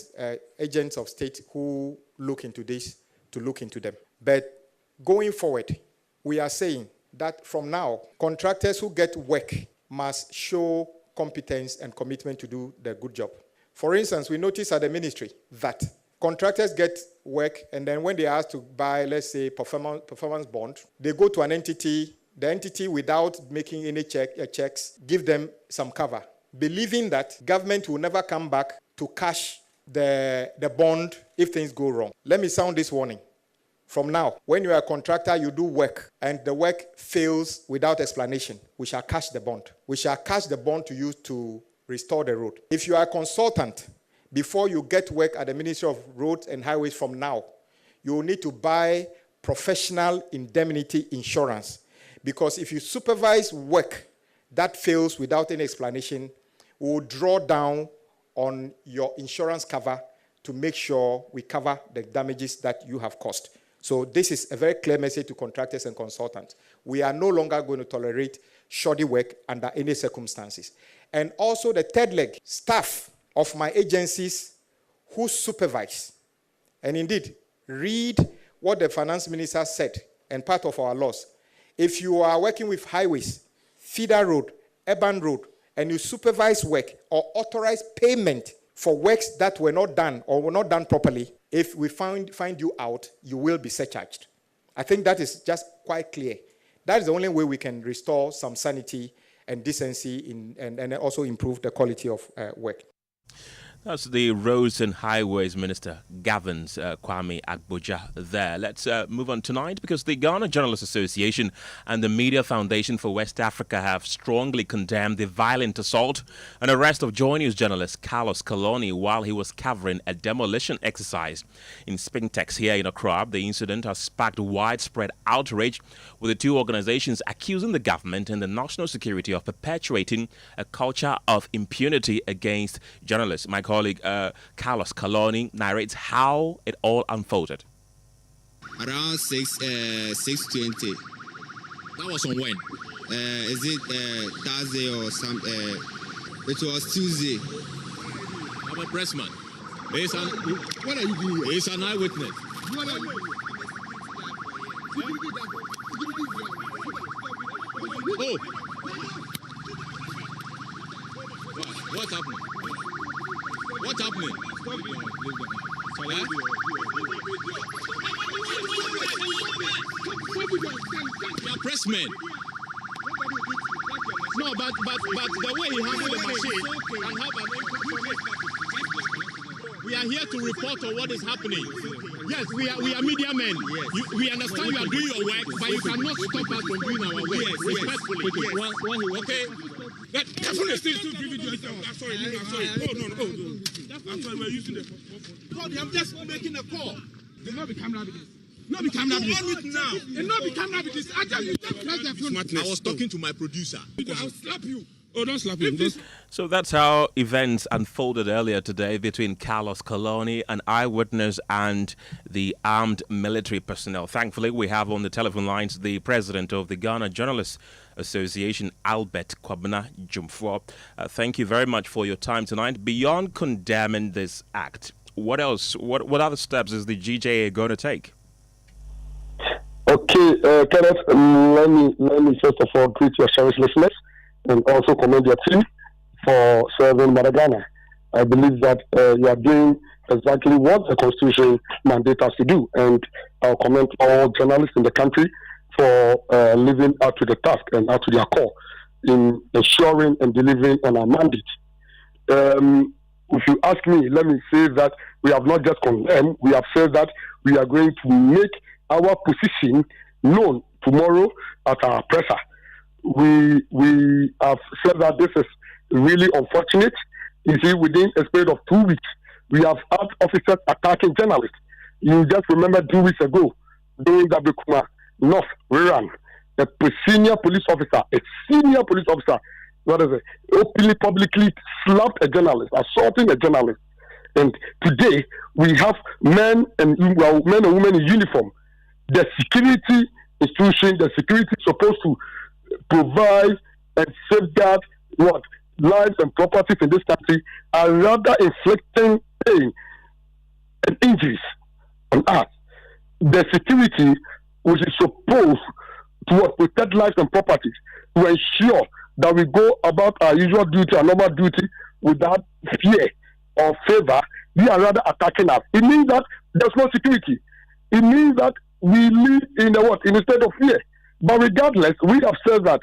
Speaker 9: agents of state who look into this to look into them. But going forward, we are saying that from now, contractors who get work must show competence and commitment to do the good job. For instance, we notice at the ministry that contractors get work, and then when they are asked to buy, let's say, performance bond, they go to an entity. The entity, without making any checks, give them some cover, believing that government will never come back to cash the bond if things go wrong. Let me sound this warning. From now, when you are a contractor, you do work, and the work fails without explanation, we shall cash the bond. We shall cash the bond to use to restore the road. If you are a consultant, before you get work at the Ministry of Roads and Highways from now, you will need to buy professional indemnity insurance. Because if you supervise work that fails without any explanation, we will draw down on your insurance cover to make sure we cover the damages that you have caused. So this is a very clear message to contractors and consultants. We are no longer going to tolerate shoddy work under any circumstances. And also the third leg, staff of my agencies who supervise. And indeed, read what the finance minister said and part of our laws. If you are working with highways, feeder road, urban road, and you supervise work or authorize payment for works that were not done or were not done properly, if we find you out, you will be surcharged. I think that is just quite clear. That is the only way we can restore some sanity and decency and also improve the quality of work.
Speaker 8: That's the Roads and Highways Minister, Gavin's Kwame Agboja there. Let's move on tonight because the Ghana Journalists Association and the Media Foundation for West Africa have strongly condemned the violent assault and arrest of JoyNews journalist Carlos Kaloni while he was covering a demolition exercise in Spintex here in Accra. The incident has sparked widespread outrage, with the two organizations accusing the government and the national security of perpetuating a culture of impunity against journalists. My colleague Carlos Kaloni narrates how it all unfolded.
Speaker 21: Around 6:20. That was on when? Is it Thursday or some? It was Tuesday.
Speaker 22: I'm a pressman. What are you doing? He's an eyewitness. What are you? Oh. What's happening? What's happening? You are pressmen. No, but the way he handled the machine can have an impact. We are here to report on what is happening. Yes, we are media men. Yes. We understand you are doing your work, but you cannot stop us from doing our work. Yes, respectfully. Yes. Okay. That's what I'm sorry. No. I'm sorry, we're using the phone. I'm just making a call. It not become evidence. Not become evidence. Now. It not become evidence. I tell you, just press the phone. I was talking to my producer. I'll slap you. Oh, don't slap him.
Speaker 8: So that's how events unfolded earlier today between Carlos Kaloni, an eyewitness, and the armed military personnel. Thankfully, we have on the telephone lines the president of the Ghana Journalists Association, Albert Kwabena Jumfo. Thank you very much for your time tonight. Beyond condemning this act, what else? What other steps is the GJA going to take?
Speaker 23: Okay, Kenneth, let me first of all greet your cherished listeners and also commend your team for serving Madagascar. I believe that you are doing exactly what the Constitution mandates us to do, and I'll commend all journalists in the country for living up to the task and up to their call. in ensuring and delivering on our mandate. If you ask me, let me say that we have not just condemned, we have said that we are going to make our position known tomorrow at our presser. We have said that this is really unfortunate. You see, within a period of 2 weeks, we have had officers attacking journalists. You just remember 2 weeks ago, during the Boku North rerun, a senior police officer, openly, publicly slapped a journalist, assaulting a journalist. And today, we have men and women in uniform. The security institution, the security is supposed to provide and safeguard lives and properties in this country, are rather inflicting pain and injuries on us. The security, which is supposed to protect lives and properties, to ensure that we go about our usual duty, our normal duty, without fear or favor, they are rather attacking us. It means that there's no security. It means that we live in a state of fear. But regardless, we have said that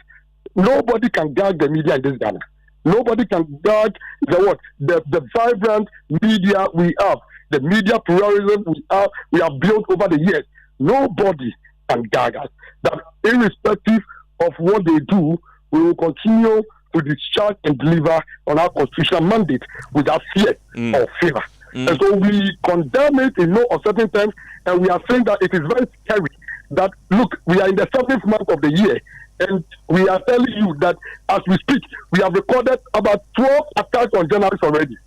Speaker 23: nobody can guard the media in this Ghana. Nobody can guard the vibrant media we have, the media pluralism we have built over the years. Nobody can guard us. That irrespective of what they do, we will continue to discharge and deliver on our constitutional mandate without fear or favor. And so we condemn it in no uncertain terms, and we are saying that it is very scary that, look, we are in the 7th month of the year, and we are telling you that as we speak, we have recorded about 12 attacks on journalists already.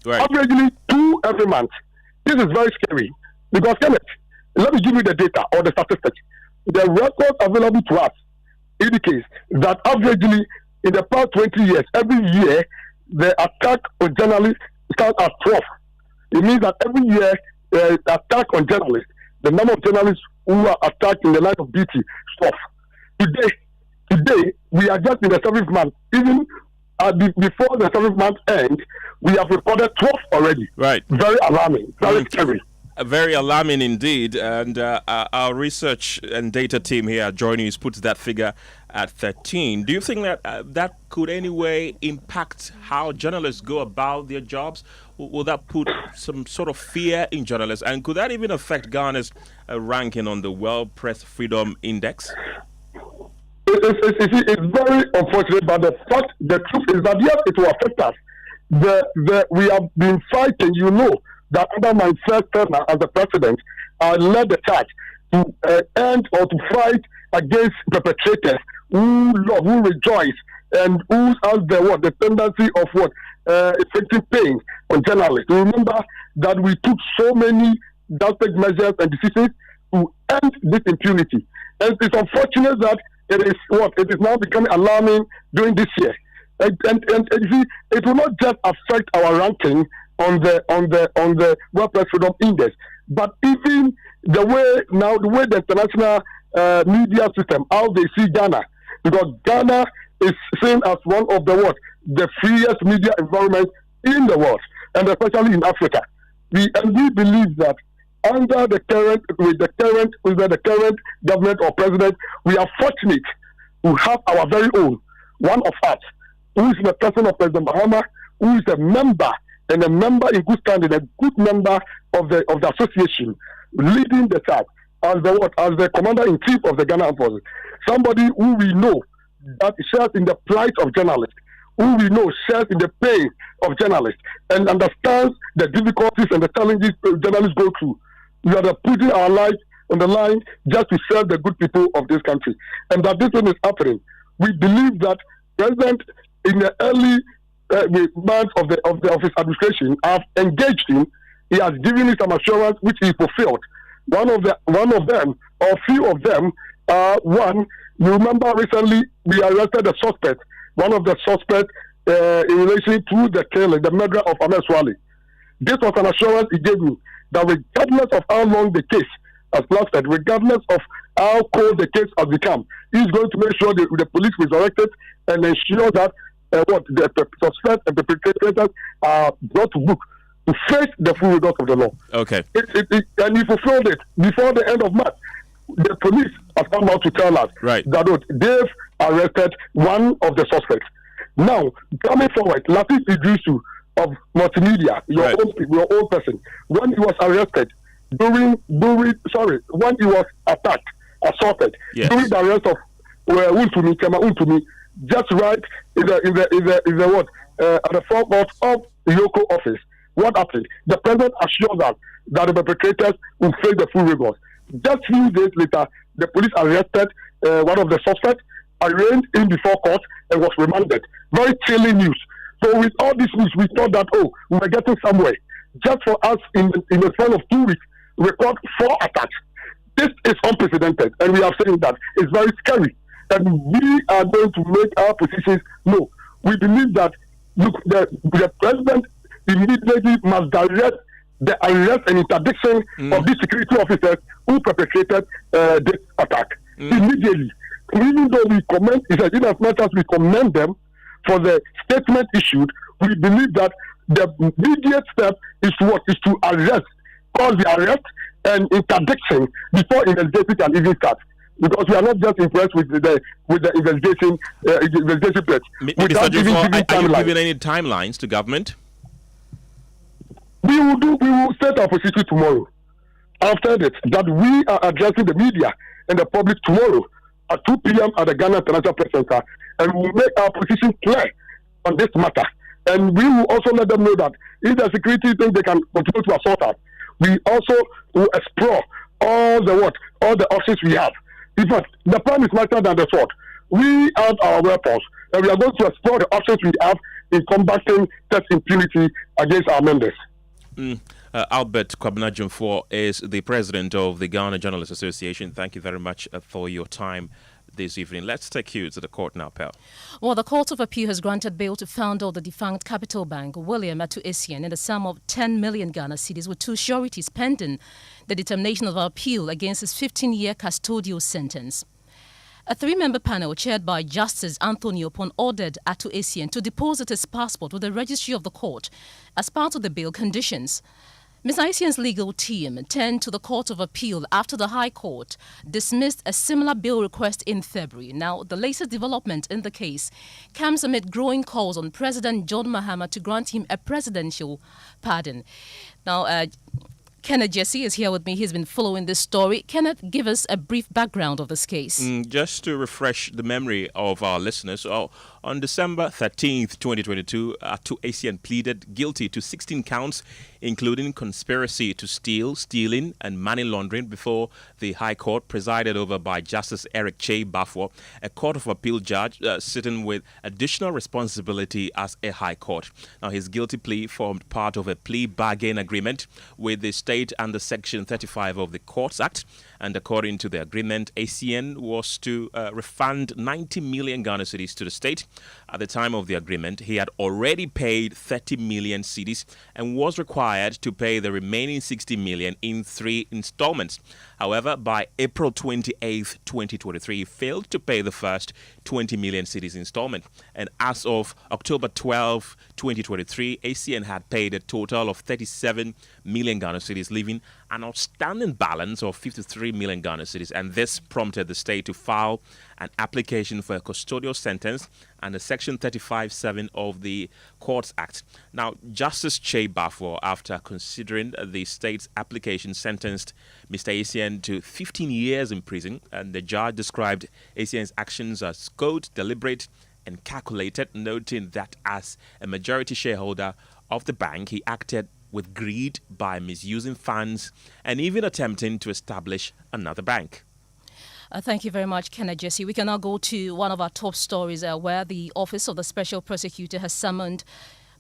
Speaker 23: Right. Averagely 2 every month. This is very scary because, Kenneth, let me give you the data or the statistics. The records available to us indicates that averagely in the past 20 years, every year, the attack on journalists starts at 12. It means that every year, the attack on journalists, the number of journalists who are attacked in the line of duty stops. Today, we are just in the 7th month. Even before the 7th month ends, we have reported 12 already.
Speaker 8: Right.
Speaker 23: Very alarming. Very scary.
Speaker 8: Very alarming indeed. And our research and data team here at JoyNews puts that figure at 13. Do you think that that could anyway impact how journalists go about their jobs? Will that put some sort of fear in journalists? And could that even affect Ghana's ranking on the World Press Freedom Index?
Speaker 23: It's very unfortunate, but the truth is that yes, it will affect us. We have been fighting, that under my first term as the president, I led the charge to end or to fight against perpetrators who rejoice and who has the tendency of inflicting pain on journalists. Remember that we took so many drastic measures and decisions to end this impunity. And it's unfortunate that it is now becoming alarming during this year. And you see, it will not just affect our ranking on the World Press Freedom Index, but even the way the international media system, how they see Ghana, because Ghana is seen as one of the freest media environments in the world, and especially in Africa. We believe that under the current government or president, we are fortunate to have our very own, one of us, who is the person of President Mahama, who is a member in good standing, a good member of the association, leading the charge as the commander-in-chief of the Ghana Armed Forces. Somebody who we know that shares in the plight of journalists, who we know shares in the pain of journalists, and understands the difficulties and the challenges journalists go through. We are putting our lives on the line just to serve the good people of this country. And that this thing is happening. We believe that President, in the early months of his administration, have engaged him. He has given him some assurance which he fulfilled. One of them, or a few of them, one, you remember recently we arrested a suspect, one of the suspects in relation to the murder of Ahmed Swale. This was an assurance he gave me that regardless of how long the case has lasted, regardless of how cold the case has become, he's going to make sure that the police resurrected and ensure that the suspects and the perpetrators are brought to book to face the full rigor of the law.
Speaker 8: Okay.
Speaker 23: And he fulfilled it before the end of March. The police have come out to tell us that they've arrested one of the suspects. Now, coming forward, Latif Idrisu of Multimedia, your own person, when he was arrested when he was assaulted, during the arrest of Untumi, just right in the what at the forecourt of the local office. What happened? The president assured us that the perpetrators will face the full rigors. Just few days later, the police arrested one of the suspects, arraigned him before court, and was remanded. Very chilling news. So with all this news, we thought that, we were getting somewhere. Just for us, in the span of 2 weeks, record 4 attacks. This is unprecedented, and we are saying that it's very scary. And we are going to make our positions known. We believe that the president immediately must direct the arrest and interdiction of these security officers who perpetrated this attack immediately. Even though we commend, in as much as we commend them for the statement issued, we believe that the immediate step is to arrest, cause the arrest and interdiction before investigation can even start. Because we are not just impressed with the investigation bit.
Speaker 8: Mr. Jofo, are you giving any timelines to government?
Speaker 23: We will set our position tomorrow. After that we are addressing the media and the public tomorrow at 2 p.m. at the Ghana International Press Center, and we will make our position clear on this matter. And we will also let them know that if the security think they can continue to assault us, we also will explore all the options we have. In fact, the plan is lighter than the sword. We have our weapons, and we are going to explore the options we have in combating such impunity against our members.
Speaker 8: Albert Kwabena-Jumfor is the president of the Ghana Journalists Association. Thank you very much for your time this evening. Let's take you to the court now, pal.
Speaker 7: Well, the Court of Appeal has granted bail to founder of the defunct Capital Bank, William Atu-Essien, in the sum of 10 million Ghana cedis with 2 sureties pending the determination of appeal against his 15-year custodial sentence. A 3-member panel chaired by Justice Anthony Opon ordered Atu-Essien to deposit his passport with the registry of the court as part of the bail conditions. Mr. Essien's legal team turned to the Court of Appeal after the High Court dismissed a similar bail request in February. Now, the latest development in the case comes amid growing calls on President John Mahama to grant him a presidential pardon. Now, Kenneth Gyasi is here with me. He's been following this story. Kenneth, give us a brief background of this case.
Speaker 8: Just to refresh the memory of our listeners, on December 13th, 2022, Atu-Essien pleaded guilty to 16 counts, including conspiracy to steal, stealing, and money laundering before the High Court, presided over by Justice Eric Che Bafo, a Court of Appeal judge sitting with additional responsibility as a High Court. Now, his guilty plea formed part of a plea bargain agreement with the state under Section 35 of the Courts Act. And according to the agreement, Essien was to refund 90 million Ghana cedis to the state. At the time of the agreement, he had already paid 30 million cedis and was required to pay the remaining 60 million in 3 installments. However, by April 28, 2023, he failed to pay the first 20 million cedis installment. And as of October 12, 2023, Essien had paid a total of 37 million Ghana cedis, leaving an outstanding balance of 53 million Ghana cedis. And this prompted the state to file an application for a custodial sentence under Section 35(7) of the Courts Act. Now, Justice Che Bafo, after considering the state's application, sentenced Mr. Essien to 15 years in prison, and the judge described Essien's actions as cold, deliberate, and calculated, noting that as a majority shareholder of the bank, he acted with greed by misusing funds and even attempting to establish another bank.
Speaker 7: Thank you very much, Kenneth Gyasi. We can now go to one of our top stories where the Office of the Special Prosecutor has summoned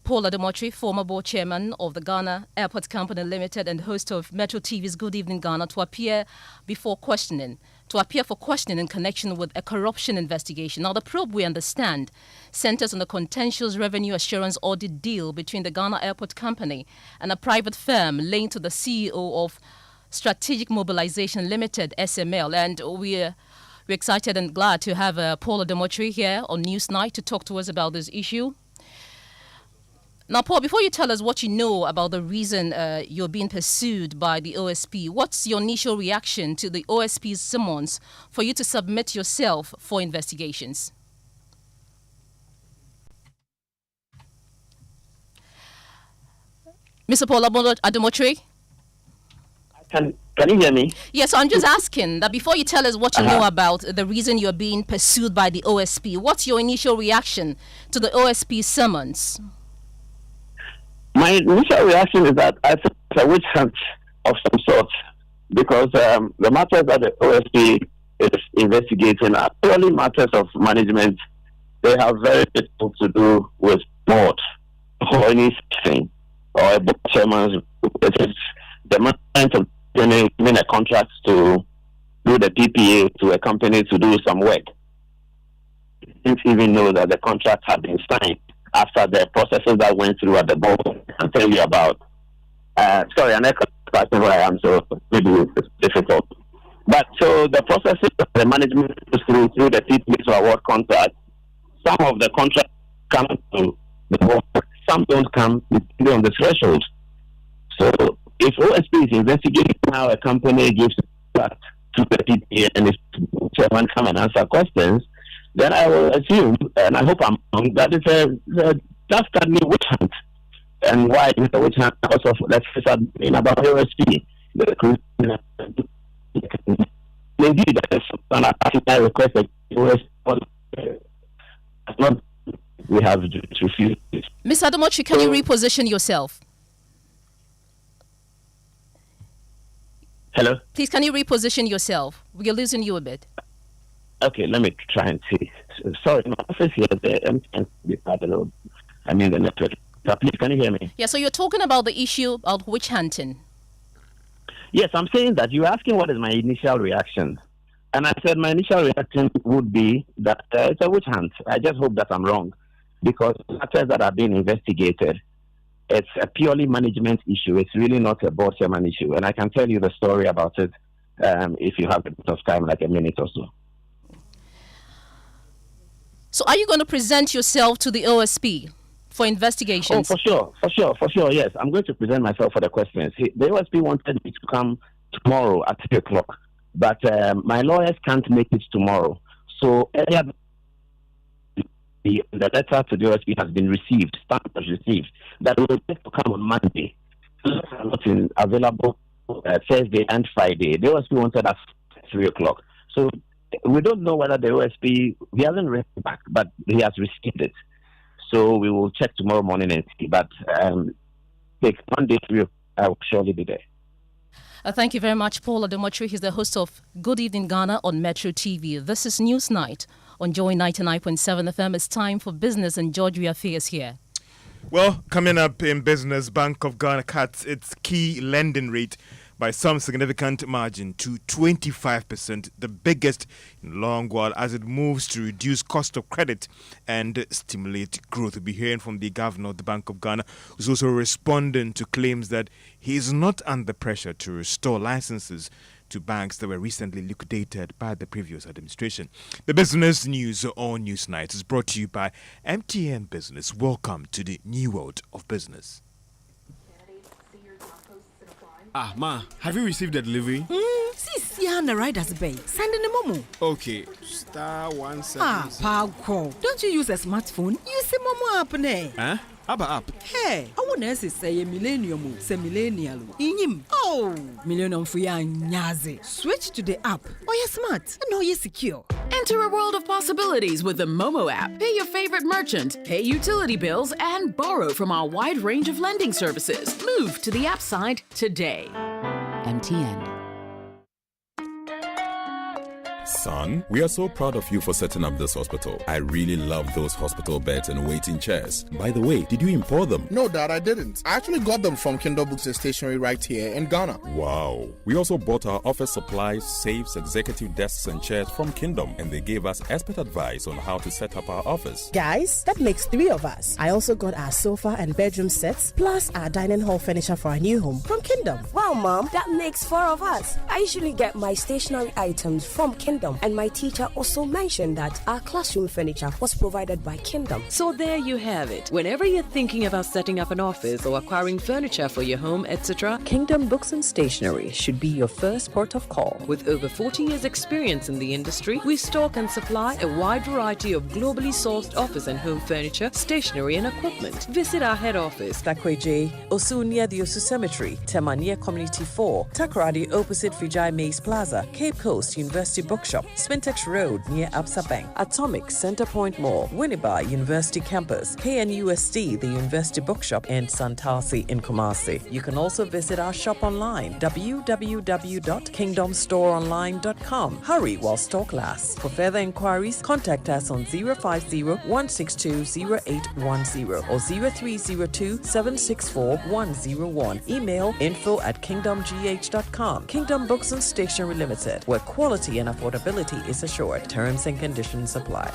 Speaker 7: Paul Adom-Otchere, former board chairman of the Ghana Airport Company Limited and host of Metro TV's Good Evening Ghana, to appear for questioning in connection with a corruption investigation. Now, the probe, we understand, centers on the contentious revenue assurance audit deal between the Ghana Airport Company and a private firm linked to the CEO of Strategic Mobilization Limited, SML. And we're excited and glad to have Paul Adom-Otchere here on Newsnight to talk to us about this issue. Now, Paul, before you tell us what you know about the reason you're being pursued by the OSP, what's your initial reaction to the OSP's summons for you to submit yourself for investigations? Mr. Paul Adom-Otchere?
Speaker 19: Can you hear me?
Speaker 7: Yes, I'm just asking that before you tell us what you know about the reason you're being pursued by the OSP, what's your initial reaction to the OSP summons?
Speaker 19: My initial reaction is that I think it's a witch hunt of some sort, because the matters that the OSP is investigating are purely matters of management. They have very little to do with board or anything, or a board chairman's. It is the management of giving a contract to do the PPA to a company to do some work. Didn't even know that the contract had been signed after the processes that went through at the board. I'll tell you about. Sorry, I'm not where I am, so maybe it's difficult. But so the processes that the management goes through the PPA to award contract, some of the contracts come to the board, some don't come depending on the threshold. So if OSP is investigating how a company gives contract to the PPA and if chairman come and answer questions, then I will assume, and I hope I'm wrong, that it's a dastardly witch hunt. And why is it a witch hunt? Because of the thing about OSP. Indeed, that is something I request that OSP we have refused it.
Speaker 7: Ms. Adom-Otchere, can you reposition yourself?
Speaker 19: Hello?
Speaker 7: Please, can you reposition yourself? We're losing you a bit.
Speaker 19: Okay, let me try and see. Sorry, my office here, I mean the network. Please, can you hear me?
Speaker 7: Yeah, so you're talking about the issue of witch hunting.
Speaker 19: Yes, I'm saying that. You're asking what is my initial reaction. And I said my initial reaction would be that it's a witch hunt. I just hope that I'm wrong. Because matters that are being investigated, it's a purely management issue. It's really not a board chairman issue. And I can tell you the story about it if you have a bit of time, like a minute or so.
Speaker 7: So are you going to present yourself to the OSP for investigations?
Speaker 19: Oh, for sure, yes. I'm going to present myself for the questions. The OSP wanted me to come tomorrow at 3 o'clock, but my lawyers can't make it tomorrow. So earlier, the letter to the OSP has been received, stamped as received, that will take to come on Monday. I'm not available Thursday and Friday. The OSP wanted us at 3 o'clock. So we don't know whether the OSP, he hasn't written back, but he has received it. So we will check tomorrow morning and see. But Monday, I will surely be there.
Speaker 7: Thank you very much, Paul Adom-Otchere. He's the host of Good Evening Ghana on Metro TV. This is News Night on Joy 99.7 FM. It's time for business, and George Riafe is here.
Speaker 10: Well, coming up in business, Bank of Ghana cuts its key lending rate by some significant margin to 25%, the biggest in a long while, as it moves to reduce cost of credit and stimulate growth. We'll be hearing from the governor of the Bank of Ghana, who's also responding to claims that he is not under pressure to restore licenses to banks that were recently liquidated by the previous administration. The business news on Newsnight is brought to you by MTN Business. Welcome to the new world of business.
Speaker 2: Ah, Ma, have you received the delivery?
Speaker 15: Sis, yeah, the rider's bay. Send in a momo.
Speaker 2: Okay, *176.
Speaker 15: Ah, Paco, don't you use a smartphone? Use a momo app, ne?
Speaker 2: Huh? Abba app.
Speaker 15: Hey, I want to say a millennium, say millennial. Inim. Oh, millennium for ya nyaze. Switch to the app. Oh, you're smart. And oh, you're secure.
Speaker 5: Enter a world of possibilities with the Momo app. Pay your favorite merchant, pay utility bills, and borrow from our wide range of lending services. Move to the app side today. MTN.
Speaker 6: Son, we are so proud of you for setting up this hospital. I really love those hospital beds and waiting chairs. By the way, did you import them?
Speaker 24: No, Dad, I didn't. I actually got them from Kindle Books and Stationery right here in Ghana.
Speaker 6: Wow. We also bought our office supplies, safes, executive desks and chairs from Kingdom, and they gave us expert advice on how to set up our office.
Speaker 25: Guys, that makes 3 of us. I also got our sofa and bedroom sets, plus our dining hall furniture for our new home from Kingdom.
Speaker 26: Wow, Mom, that makes 4 of us. I usually get my stationery items from Kingdom
Speaker 3: Kingdom, and my teacher also mentioned that our classroom furniture was provided by Kingdom.
Speaker 5: So there you have it. Whenever you're thinking about setting up an office or acquiring furniture for your home, etc., Kingdom Books and Stationery should be your first port of call. With over 40 years experience in the industry, we stock and supply a wide variety of globally sourced office and home furniture, stationery and equipment. Visit our head office, Takweje, Osu near the Osu Cemetery, Tema near Community 4, Takoradi opposite Vijay Mays Plaza, Cape Coast University Bookshop, Spintex Road near Absa Bank, Atomic Centerpoint Mall, Winneba University Campus, KNUST, the University Bookshop, and Santasi in Kumasi. You can also visit our shop online, www.kingdomstoreonline.com. Hurry while stock lasts. For further inquiries, contact us on 050-162-0810 or 0302-764-101. Email info@kingdomgh.com. Kingdom Books and Stationery Limited, where quality and affordability is assured. Terms and conditions apply.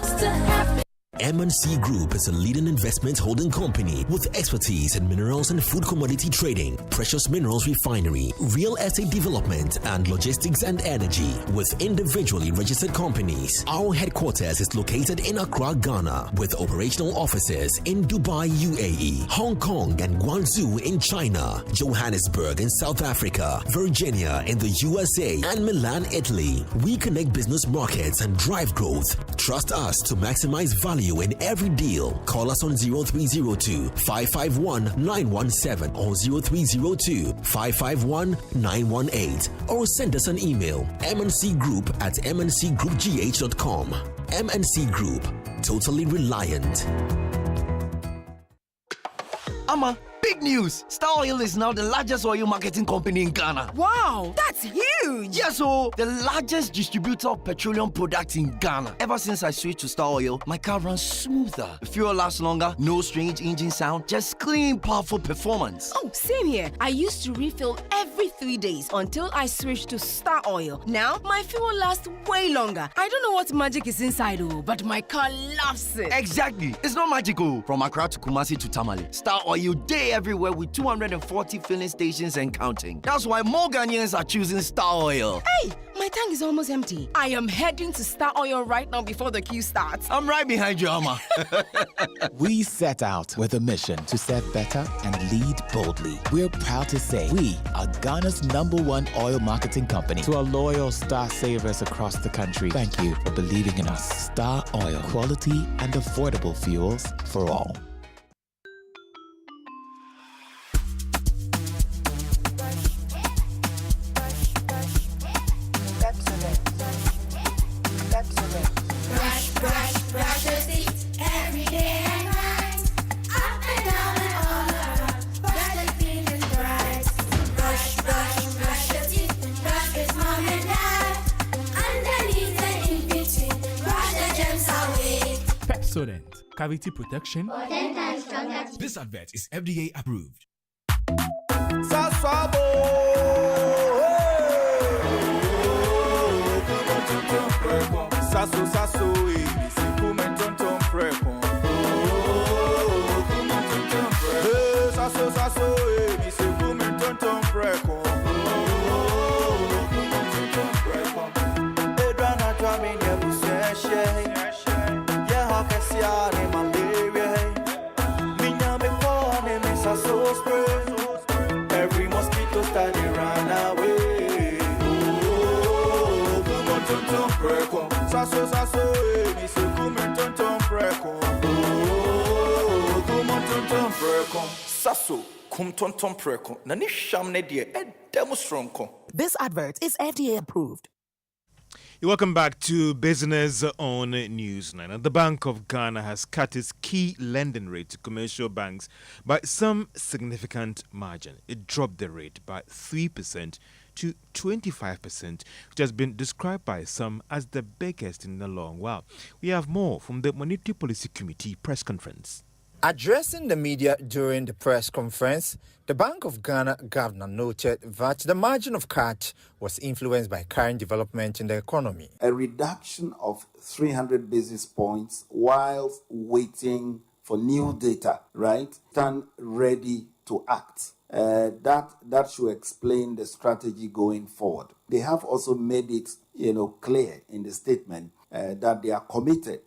Speaker 11: MNC Group is a leading investment holding company with expertise in minerals and food commodity trading, precious minerals refinery, real estate development, and logistics and energy. With individually registered companies, our headquarters is located in Accra, Ghana, with operational offices in Dubai, UAE, Hong Kong, and Guangzhou in China, Johannesburg in South Africa, Virginia in the USA, and Milan, Italy. We connect business markets and drive growth. Trust us to maximize value in every deal. Call us on 0302-551-917 or 0302-551-918 or send us an email mncgroup@mncgroupgh.com. MNC Group, totally reliant.
Speaker 12: Ama, big news! Star Oil is now the largest oil marketing company in Ghana.
Speaker 15: Wow, that's huge!
Speaker 12: Yes, so the largest distributor of petroleum products in Ghana. Ever since I switched to Star Oil, my car runs smoother. Fuel lasts longer, no strange engine sound, just clean, powerful performance.
Speaker 13: Oh, same here. I used to refill every 3 days until I switched to Star Oil. Now, my fuel lasts way longer. I don't know what magic is inside, but my car loves it.
Speaker 12: Exactly. It's not magical. From Accra to Kumasi to Tamale, Star Oil day everywhere with 240 filling stations and counting. That's why more Ghanaians are choosing Star Oil.
Speaker 13: Hey, my tank is almost empty. I am heading to Star Oil right now before the queue starts.
Speaker 12: I'm right behind you, Amma.
Speaker 14: We set out with a mission to set better and lead boldly. We're proud to say we are Ghana's #1 oil marketing company. To our loyal Star savers across the country, thank you for believing in us. Star Oil, quality and affordable fuels for all.
Speaker 26: Brush your teeth every day and night. Up and down and all around. Brush the feeling bright. Brush your teeth. Brush with mom and dad. Underneath and in between. Brush the germs away.
Speaker 27: Pepsodent, cavity protection.
Speaker 26: For 10 times stronger.
Speaker 27: This advert is FDA approved.
Speaker 28: Sasso, sasso, se come tonton preco. Sasso, sasso, se come tonton preco. Edrana drum in your busheshe. Yeah, how can see all in malaria? Minya me pone me sasso spray. Every mosquito study run away. Come on, tonton preco. Sasso, sasso, mi se come tonton preco. Come on, tonton preco. Sasso, come tonton preco. Nani shamne die, demonstronko.
Speaker 15: This advert is FDA approved.
Speaker 10: Welcome back to Business on Newsline. The Bank of Ghana has cut its key lending rate to commercial banks by some significant margin. It dropped the rate by 3% to 25%, which has been described by some as the biggest in a long while. We have more from the Monetary Policy Committee press conference.
Speaker 29: Addressing the media during the press conference, the Bank of Ghana governor noted that the margin of cut was influenced by current development in the economy.
Speaker 30: A reduction of 300 basis points whilst waiting for new data, right? Stand ready to act. That should explain the strategy going forward. They have also made it, clear in the statement that they are committed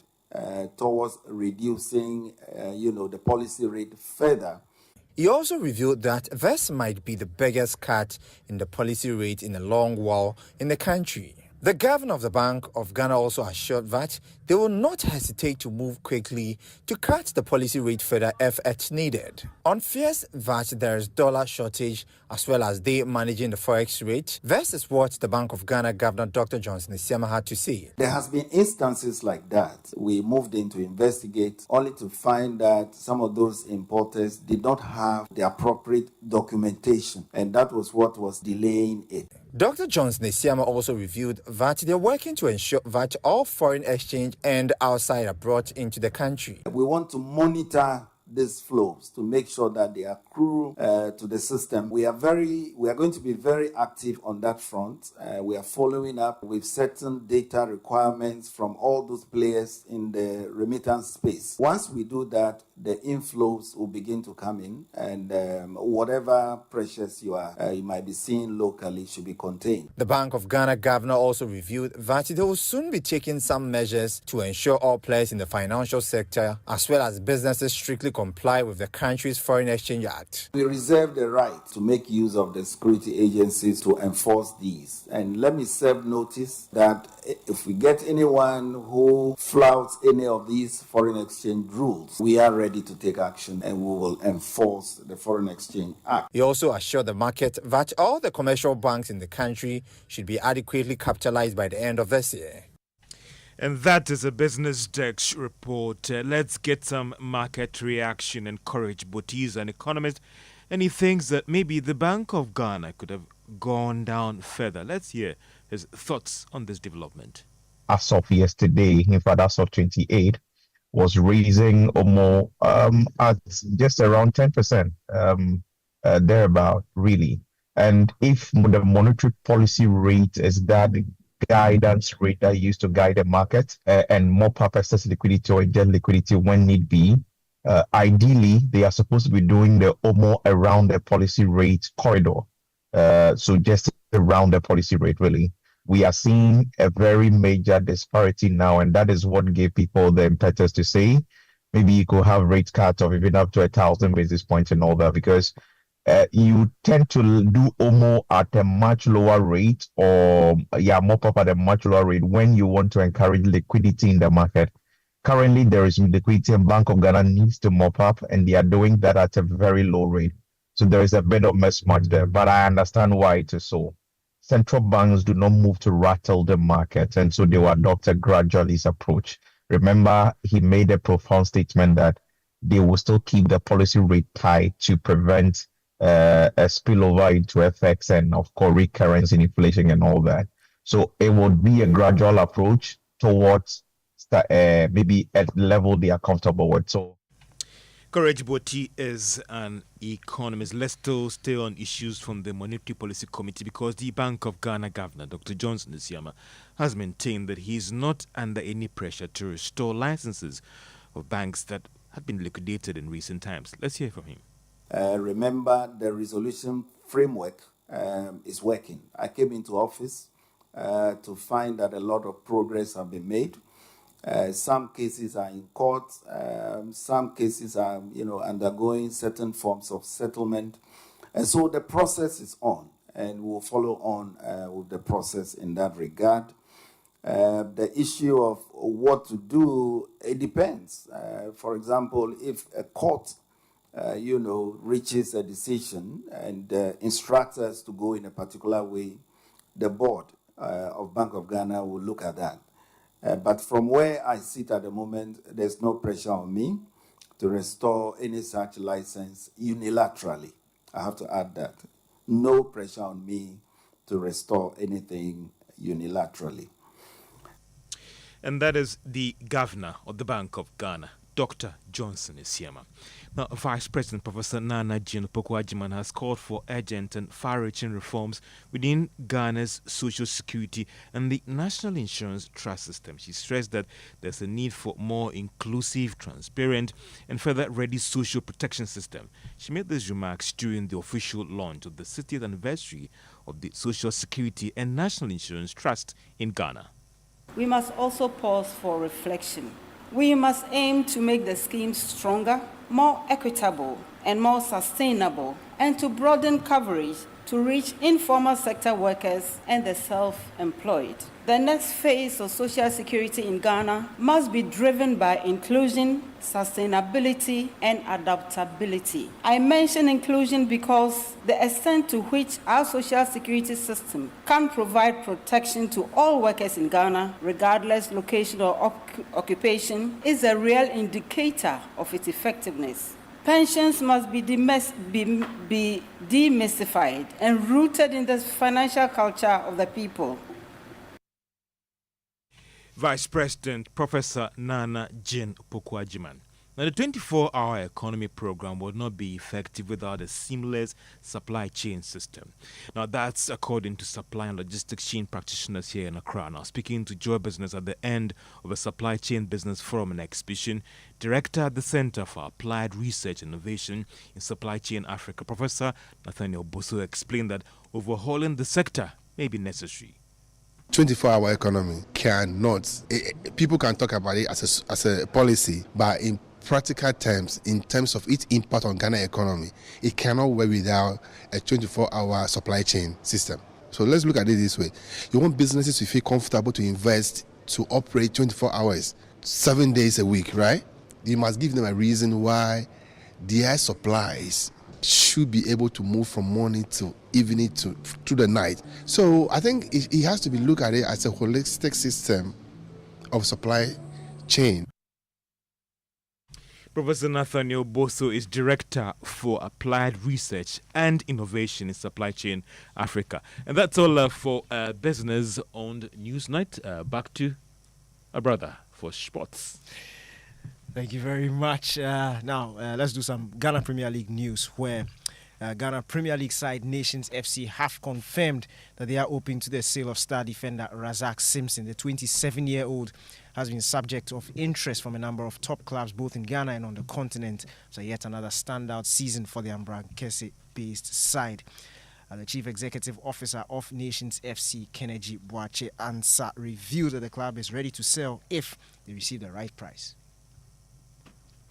Speaker 30: towards reducing, the policy rate further.
Speaker 29: He also revealed that this might be the biggest cut in the policy rate in a long while in the country. The governor of the Bank of Ghana also assured that they will not hesitate to move quickly to cut the policy rate further if it's needed. On fears that there is dollar shortage as well as they managing the forex rate, this is what the Bank of Ghana Governor Dr. Johnson Isiama had to say.
Speaker 30: There has been instances like that. We moved in to investigate only to find that some of those importers did not have the appropriate documentation, and that was what was delaying it.
Speaker 29: Dr. Johnson Isiama also revealed that they're working to ensure that all foreign exchange and outside are brought into the country.
Speaker 30: We want to monitor these flows to make sure that they accrue to the system. We are going to be very active on that front. We are following up with certain data requirements from all those players in the remittance space. Once we do that, the inflows will begin to come in, and whatever pressures you might be seeing locally should be contained.
Speaker 29: The Bank of Ghana governor also revealed that they will soon be taking some measures to ensure all players in the financial sector as well as businesses strictly comply with the country's Foreign Exchange Act.
Speaker 30: We reserve the right to make use of the security agencies to enforce these. And let me serve notice that if we get anyone who flouts any of these foreign exchange rules, we are ready to take action and we will enforce the Foreign Exchange Act.
Speaker 29: He also assured the market that all the commercial banks in the country should be adequately capitalized by the end of this year.
Speaker 10: And that is a Business Desk report. Let's get some market reaction. And Courage Botti is an economist, and he thinks that maybe the Bank of Ghana could have gone down further. Let's hear his thoughts on this development.
Speaker 1: As of yesterday, in fact, as of 28, was raising or more at just around 10%, thereabout, really. And if the monetary policy rate is that guidance rate that used to guide the market and mop up excess liquidity or debt liquidity when need be, ideally they are supposed to be doing the more around the policy rate corridor. So just around the policy rate, really. We are seeing a very major disparity now, and that is what gave people the impetus to say maybe you could have rate cuts of even up to 1,000 basis points and all that, because you tend to do OMO at a much lower rate, or mop up at a much lower rate when you want to encourage liquidity in the market. Currently, there is liquidity, and Bank of Ghana needs to mop up, and they are doing that at a very low rate. So there is a bit of mismatch there, but I understand why it is so. Central banks do not move to rattle the market, and so they will adopt a gradualist approach. Remember, he made a profound statement that they will still keep the policy rate tight to prevent a spillover into FX and, of course, recurrence in inflation and all that. So it would be a gradual approach towards maybe at the level they are comfortable with. So,
Speaker 10: Courage Botti is an economist. Let's still stay on issues from the Monetary Policy Committee, because the Bank of Ghana Governor, Dr. Johnson Isiama, has maintained that he is not under any pressure to restore licenses of banks that had been liquidated in recent times. Let's hear from him.
Speaker 30: Remember, the resolution framework is working. I came into office to find that a lot of progress have been made. Some cases are in court. Some cases are, undergoing certain forms of settlement. And so the process is on, and we'll follow on with the process in that regard. The issue of what to do, it depends. For example, if a court reaches a decision and instructs us to go in a particular way, the board of Bank of Ghana will look at that. But from where I sit at the moment, there's no pressure on me to restore any such license unilaterally. I have to add that. No pressure on me to restore anything unilaterally.
Speaker 10: And that is the governor of the Bank of Ghana. Dr. Johnson Isiama. Now, Vice President Professor Nana Jean Opoku-Agyeman has called for urgent and far-reaching reforms within Ghana's social security and the National Insurance Trust system. She stressed that there's a need for more inclusive, transparent, and further-ready social protection system. She made these remarks during the official launch of the 60th anniversary of the Social Security and National Insurance Trust in Ghana.
Speaker 4: We must also pause for reflection. We must aim to make the scheme stronger, more equitable, and more sustainable, and to broaden coverage to reach informal sector workers and the self-employed. The next phase of social security in Ghana must be driven by inclusion, sustainability, and adaptability. I mention inclusion because the extent to which our social security system can provide protection to all workers in Ghana, regardless location or occupation, is a real indicator of its effectiveness. Pensions must be demystified and rooted in the financial culture of the people.
Speaker 10: Vice President Professor Nana Jean Opoku-Agyeman. Now, the 24-hour economy program would not be effective without a seamless supply chain system. Now, that's according to supply and logistics chain practitioners here in Accra. Now, speaking to Joy Business at the end of a supply chain business forum and exhibition, Director at the Center for Applied Research and Innovation in Supply Chain Africa, Professor Nathaniel Boso, explained that overhauling the sector may be necessary.
Speaker 8: 24-hour economy cannot, people can talk about it as a policy, but in practical terms, in terms of its impact on Ghana economy, it cannot work without a 24-hour supply chain system. So let's look at it this way. You want businesses to feel comfortable to invest, to operate 24 hours, 7 days a week, right? You must give them a reason why their supplies should be able to move from morning to evening to through the night. So I think it has to be looked at it as a holistic system of supply chain.
Speaker 10: Professor Nathaniel Boso is Director for Applied Research and Innovation in Supply Chain Africa. And that's all for Business on Newsnight. Back to our brother for sports.
Speaker 9: Thank you very much. Now, let's do some Ghana Premier League news where Ghana Premier League side Nations FC have confirmed that they are open to the sale of star defender Razak Simpson. The 27-year-old has been subject of interest from a number of top clubs both in Ghana and on the continent. So yet another standout season for the Ambrankese-based side. The Chief Executive Officer of Nations FC, Kenneth Boakye Ansah, revealed that the club is ready to sell if they receive the right price.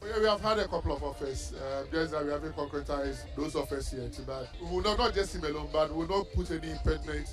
Speaker 16: Yeah, we have had a couple of offers. Just that we haven't concretized those offers yet. But we will not just him alone, but we will not put any impediment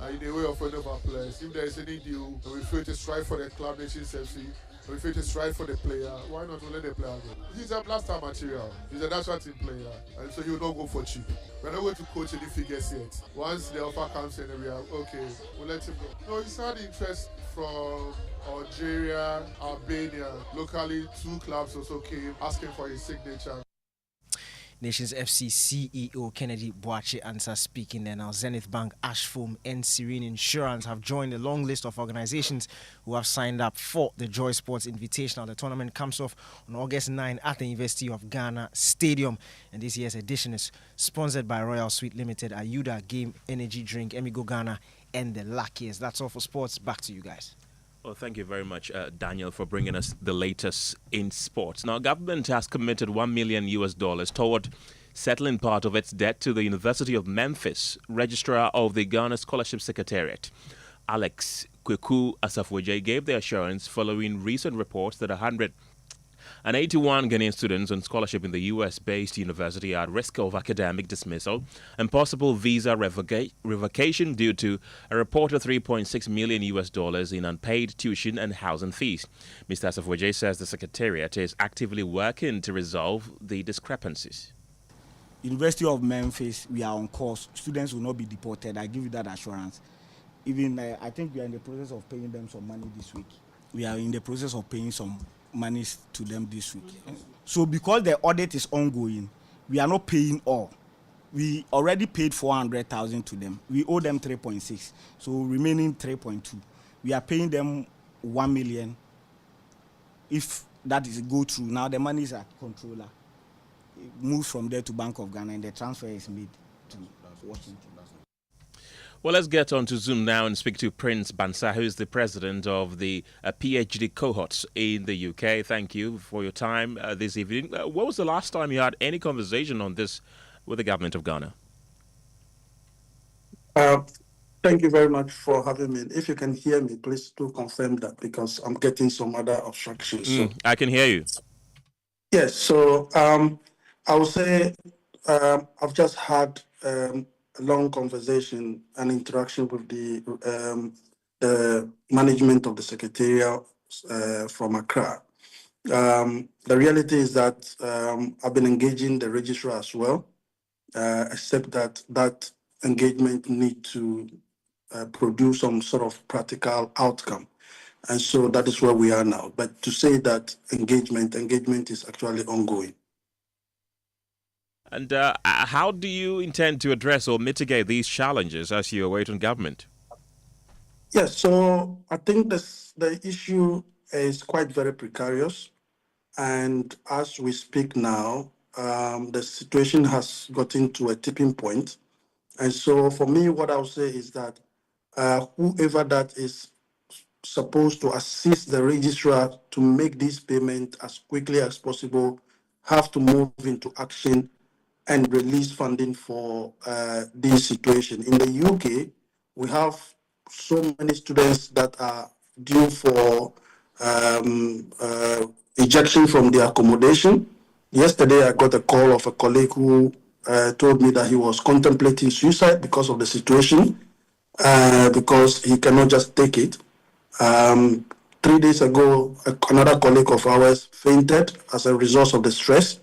Speaker 16: in the way of any of our players. If there is any deal, we feel it is right for the club, Nations FC, we feel it is right for the player, why not let the player go? He's a blaster material. He's a national team player, and so he will not go for cheap. We're not going to coach any figures yet. Once the offer comes in, we are okay, we'll let him go. No, he's had interest from Algeria, Albania. Locally, 2 clubs also came asking for his signature.
Speaker 9: Nations FC CEO Kenneth Boakye Ansah speaking there now. Zenith Bank, Ashfoam, and Serene Insurance have joined a long list of organizations who have signed up for the Joy Sports Invitational. The tournament comes off on August 9 at the University of Ghana Stadium. And this year's edition is sponsored by Royal Sweet Limited, Ayuda Game Energy Drink, Emigo Ghana, and the Luckiest. That's all for sports. Back to you guys.
Speaker 17: Well, thank you very much, Daniel, for bringing us the latest in sports. Now, government has committed $1 million toward settling part of its debt to the University of Memphis, Registrar of the Ghana Scholarship Secretariat. Alex Kweku Asafweje gave the assurance following recent reports that 181 Ghanaian students on scholarship in the US-based university are at risk of academic dismissal and possible visa revocation due to a reported $3.6 million in unpaid tuition and housing fees. Mr. Asafweje says the Secretariat is actively working to resolve the discrepancies.
Speaker 18: University of Memphis, we are on course. Students will not be deported. I give you that assurance. Even I think we are in the process of paying them some money this week. We are in the process of paying some money to them this week. So because the audit is ongoing, we are not paying all. We already paid 400,000 to them. We owe them 3.6, so remaining 3.2. We are paying them 1 million. If that is go through. Now the money is at controller. It moves from there to Bank of Ghana and the transfer is made to Washington.
Speaker 17: Well, let's get on to Zoom now and speak to Prince Bansa, who is the president of the PhD cohorts in the UK. Thank you for your time this evening. What was the last time you had any conversation on this with the government of Ghana?
Speaker 2: Thank you very much for having me. If you can hear me, please do confirm that because I'm getting some other obstructions. So.
Speaker 17: I can hear you.
Speaker 2: Yes, so I would say I've just had a long conversation and interaction with the management of the Secretariat from Accra. The reality is that I've been engaging the registrar as well, except that engagement need to produce some sort of practical outcome. And so that is where we are now. But to say that engagement is actually ongoing.
Speaker 17: And how do you intend to address or mitigate these challenges as you await on government?
Speaker 2: Yes, so I think the issue is quite very precarious. And as we speak now, the situation has gotten to a tipping point. And so for me, what I'll say is that whoever that is supposed to assist the registrar to make this payment as quickly as possible have to move into action and release funding for this situation. In the UK, we have so many students that are due for ejection from the accommodation. Yesterday, I got a call of a colleague who told me that he was contemplating suicide because of the situation, because he cannot just take it. 3 days ago, another colleague of ours fainted as a result of the stress.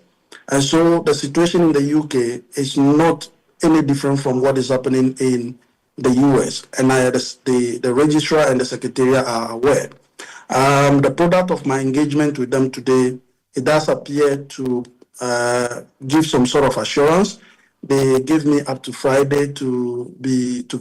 Speaker 2: And so the situation in the UK is not any different from what is happening in the US. And the registrar and the secretariat are aware. The product of my engagement with them today, it does appear to give some sort of assurance. They gave me up to Friday to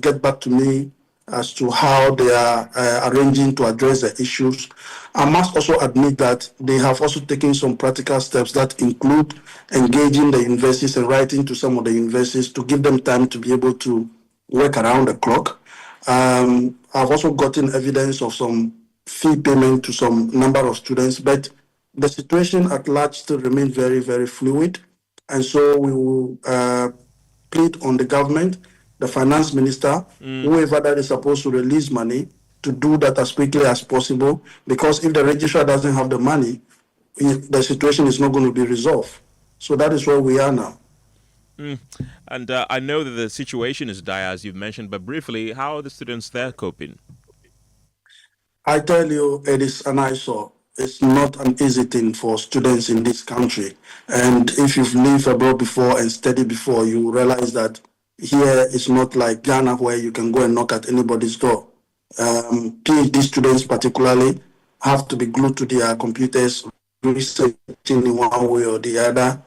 Speaker 2: get back to me as to how they are arranging to address the issues. I must also admit that they have also taken some practical steps that include engaging the universities and writing to some of the universities to give them time to be able to work around the clock. I've also gotten evidence of some fee payment to some number of students, but the situation at large still remains very, very fluid. And so we will plead on the government, the finance minister, whoever that is supposed to release money, to do that as quickly as possible, because if the registrar doesn't have the money, the situation is not going to be resolved. So that is where we are now.
Speaker 17: And I know that the situation is dire, as you've mentioned, but briefly, how are the students there coping?
Speaker 2: I tell you, it is an eyesore. It's not an easy thing for students in this country. And if you've lived abroad before and studied before, you realize that here it's not like Ghana where you can go and knock at anybody's door. PhD students particularly have to be glued to their computers, researching in one way or the other.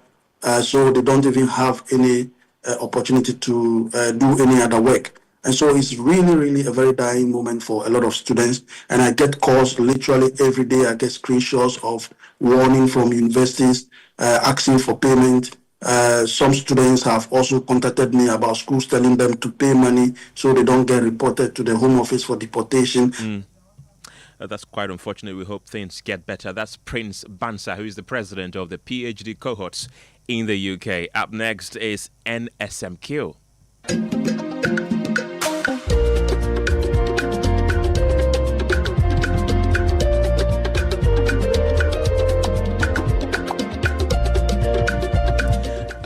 Speaker 2: So they don't even have any opportunity to do any other work. And so it's really, really a very dying moment for a lot of students. And I get calls literally every day. I get screenshots of warning from universities asking for payment. Some students have also contacted me about schools telling them to pay money so they don't get reported to the Home Office for deportation.
Speaker 17: That's quite unfortunate. We hope things get better. That's Prince Bansa, who is the president of the PhD cohorts in the UK. Up next is NSMQ.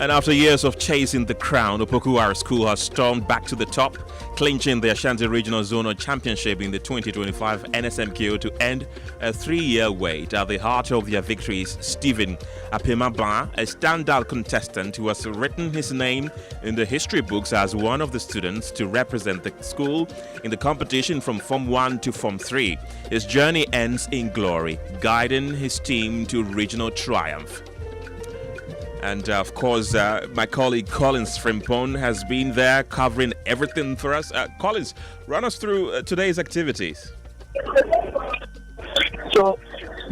Speaker 17: And after years of chasing the crown, Boku School has stormed back to the top, clinching the Ashanti Regional Zonal Championship in the 2025 NSMQ to end a 3-year wait. At the heart of their victories, Stephen Apemaba, a standout contestant who has written his name in the history books as one of the students to represent the school in the competition from Form 1 to Form 3. His journey ends in glory, guiding his team to regional triumph. And of course, my colleague Collins Frimpong has been there covering everything for us. Collins, run us through today's activities.
Speaker 2: So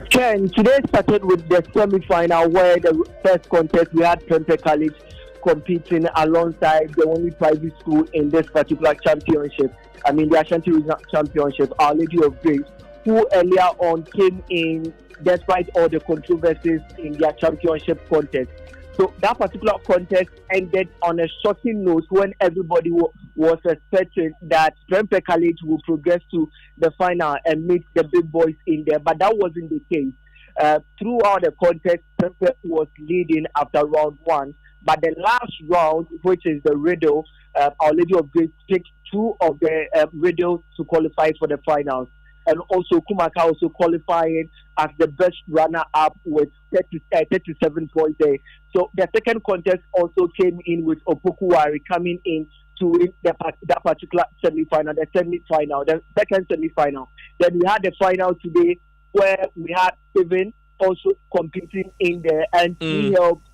Speaker 3: Ken, today started with the semi-final where the first contest we had Prempeh College competing alongside the only private school in this particular championship. I mean the Ashanti Regional Championship, Our Lady of Grace, who earlier on came in despite all the controversies in their championship contest. So that particular contest ended on a shocking note when everybody was expecting that Prempeh College will progress to the final and meet the big boys in there, but that wasn't the case. Throughout the contest, Prempeh was leading after round 1, but the last round, which is the riddle, Our Lady of Grace picked 2 of the riddles to qualify for the finals. And also Kumaka also qualifying as the best runner-up with 37 points there. So the second contest also came in with Opoku coming in to win that particular semi-final, the second semi-final. Then we had the final today where we had 7 also competing in there, and he helped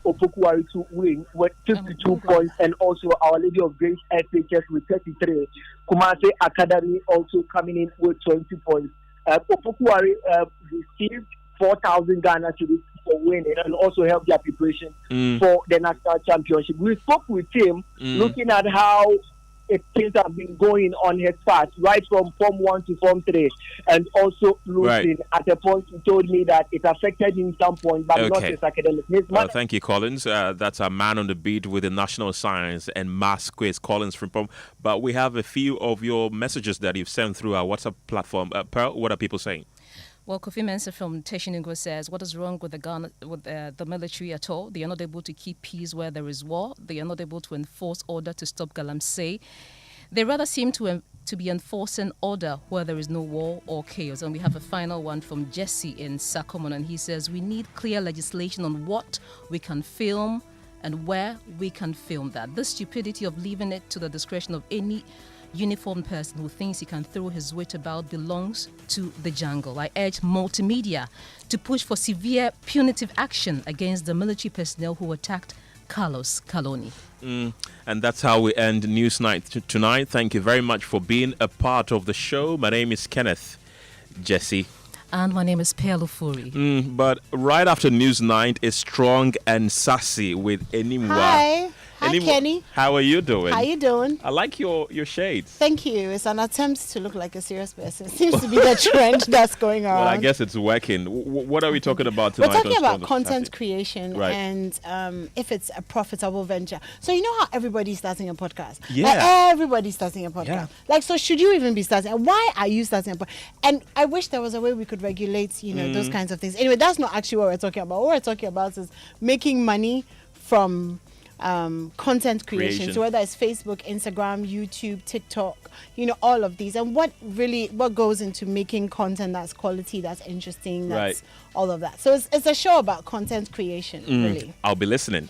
Speaker 3: Opoku to win with 52 points, and also Our Lady of Grace SHS with 33. Kumasi Academy also coming in with 20 points. Opoku received 4,000 Ghana cedis for winning and also helped their preparation for the national championship. We spoke with him looking at how things have been going on his path, right from Form 1 to Form 3, and also losing. At a point, he told me that it affected him some point, but not his academics.
Speaker 17: Thank you, Collins. That's our man on the beat with the National Science and Maths Quiz, Collins Frimpong. But we have a few of your messages that you've sent through our WhatsApp platform. Pearl, what are people saying?
Speaker 6: Well, Kofi Mensah from Teshiningo says, what is wrong with the military at all? They are not able to keep peace where there is war. They are not able to enforce order to stop galamsey. They rather seem to be enforcing order where there is no war or chaos. And we have a final one from Gyasi in Sakomon, and he says, we need clear legislation on what we can film and where we can film that. The stupidity of leaving it to the discretion of any uniformed person who thinks he can throw his weight about belongs to the jungle. I urge multimedia to push for severe punitive action against the military personnel who attacked Carlos Kaloni.
Speaker 17: And that's how we end News Night tonight. Thank you very much for being a part of the show. My name is Kenneth. Gyasi.
Speaker 6: And my name is Ofori.
Speaker 17: But right after News Night is Strong and Sassy with Enimwa.
Speaker 7: Hi. Hi, Kenny.
Speaker 17: How are you doing?
Speaker 7: How you doing?
Speaker 17: I like your shades.
Speaker 7: Thank you. It's an attempt to look like a serious person. Seems to be the trend that's going on.
Speaker 17: Well, I guess it's working. What are we talking about tonight?
Speaker 7: We're talking about content creation and if it's a profitable venture. So you know how everybody's starting a podcast?
Speaker 17: Yeah.
Speaker 7: Like everybody's starting a podcast. Yeah. Like, so should you even be starting? And why are you starting a podcast? And I wish there was a way we could regulate, those kinds of things. Anyway, that's not actually what we're talking about. What we're talking about is making money from content creation. So whether it's Facebook, Instagram, YouTube, TikTok, all of these, and what goes into making content that's quality, that's interesting, that's all of that. So it's a show about content creation, really.
Speaker 17: I'll be listening.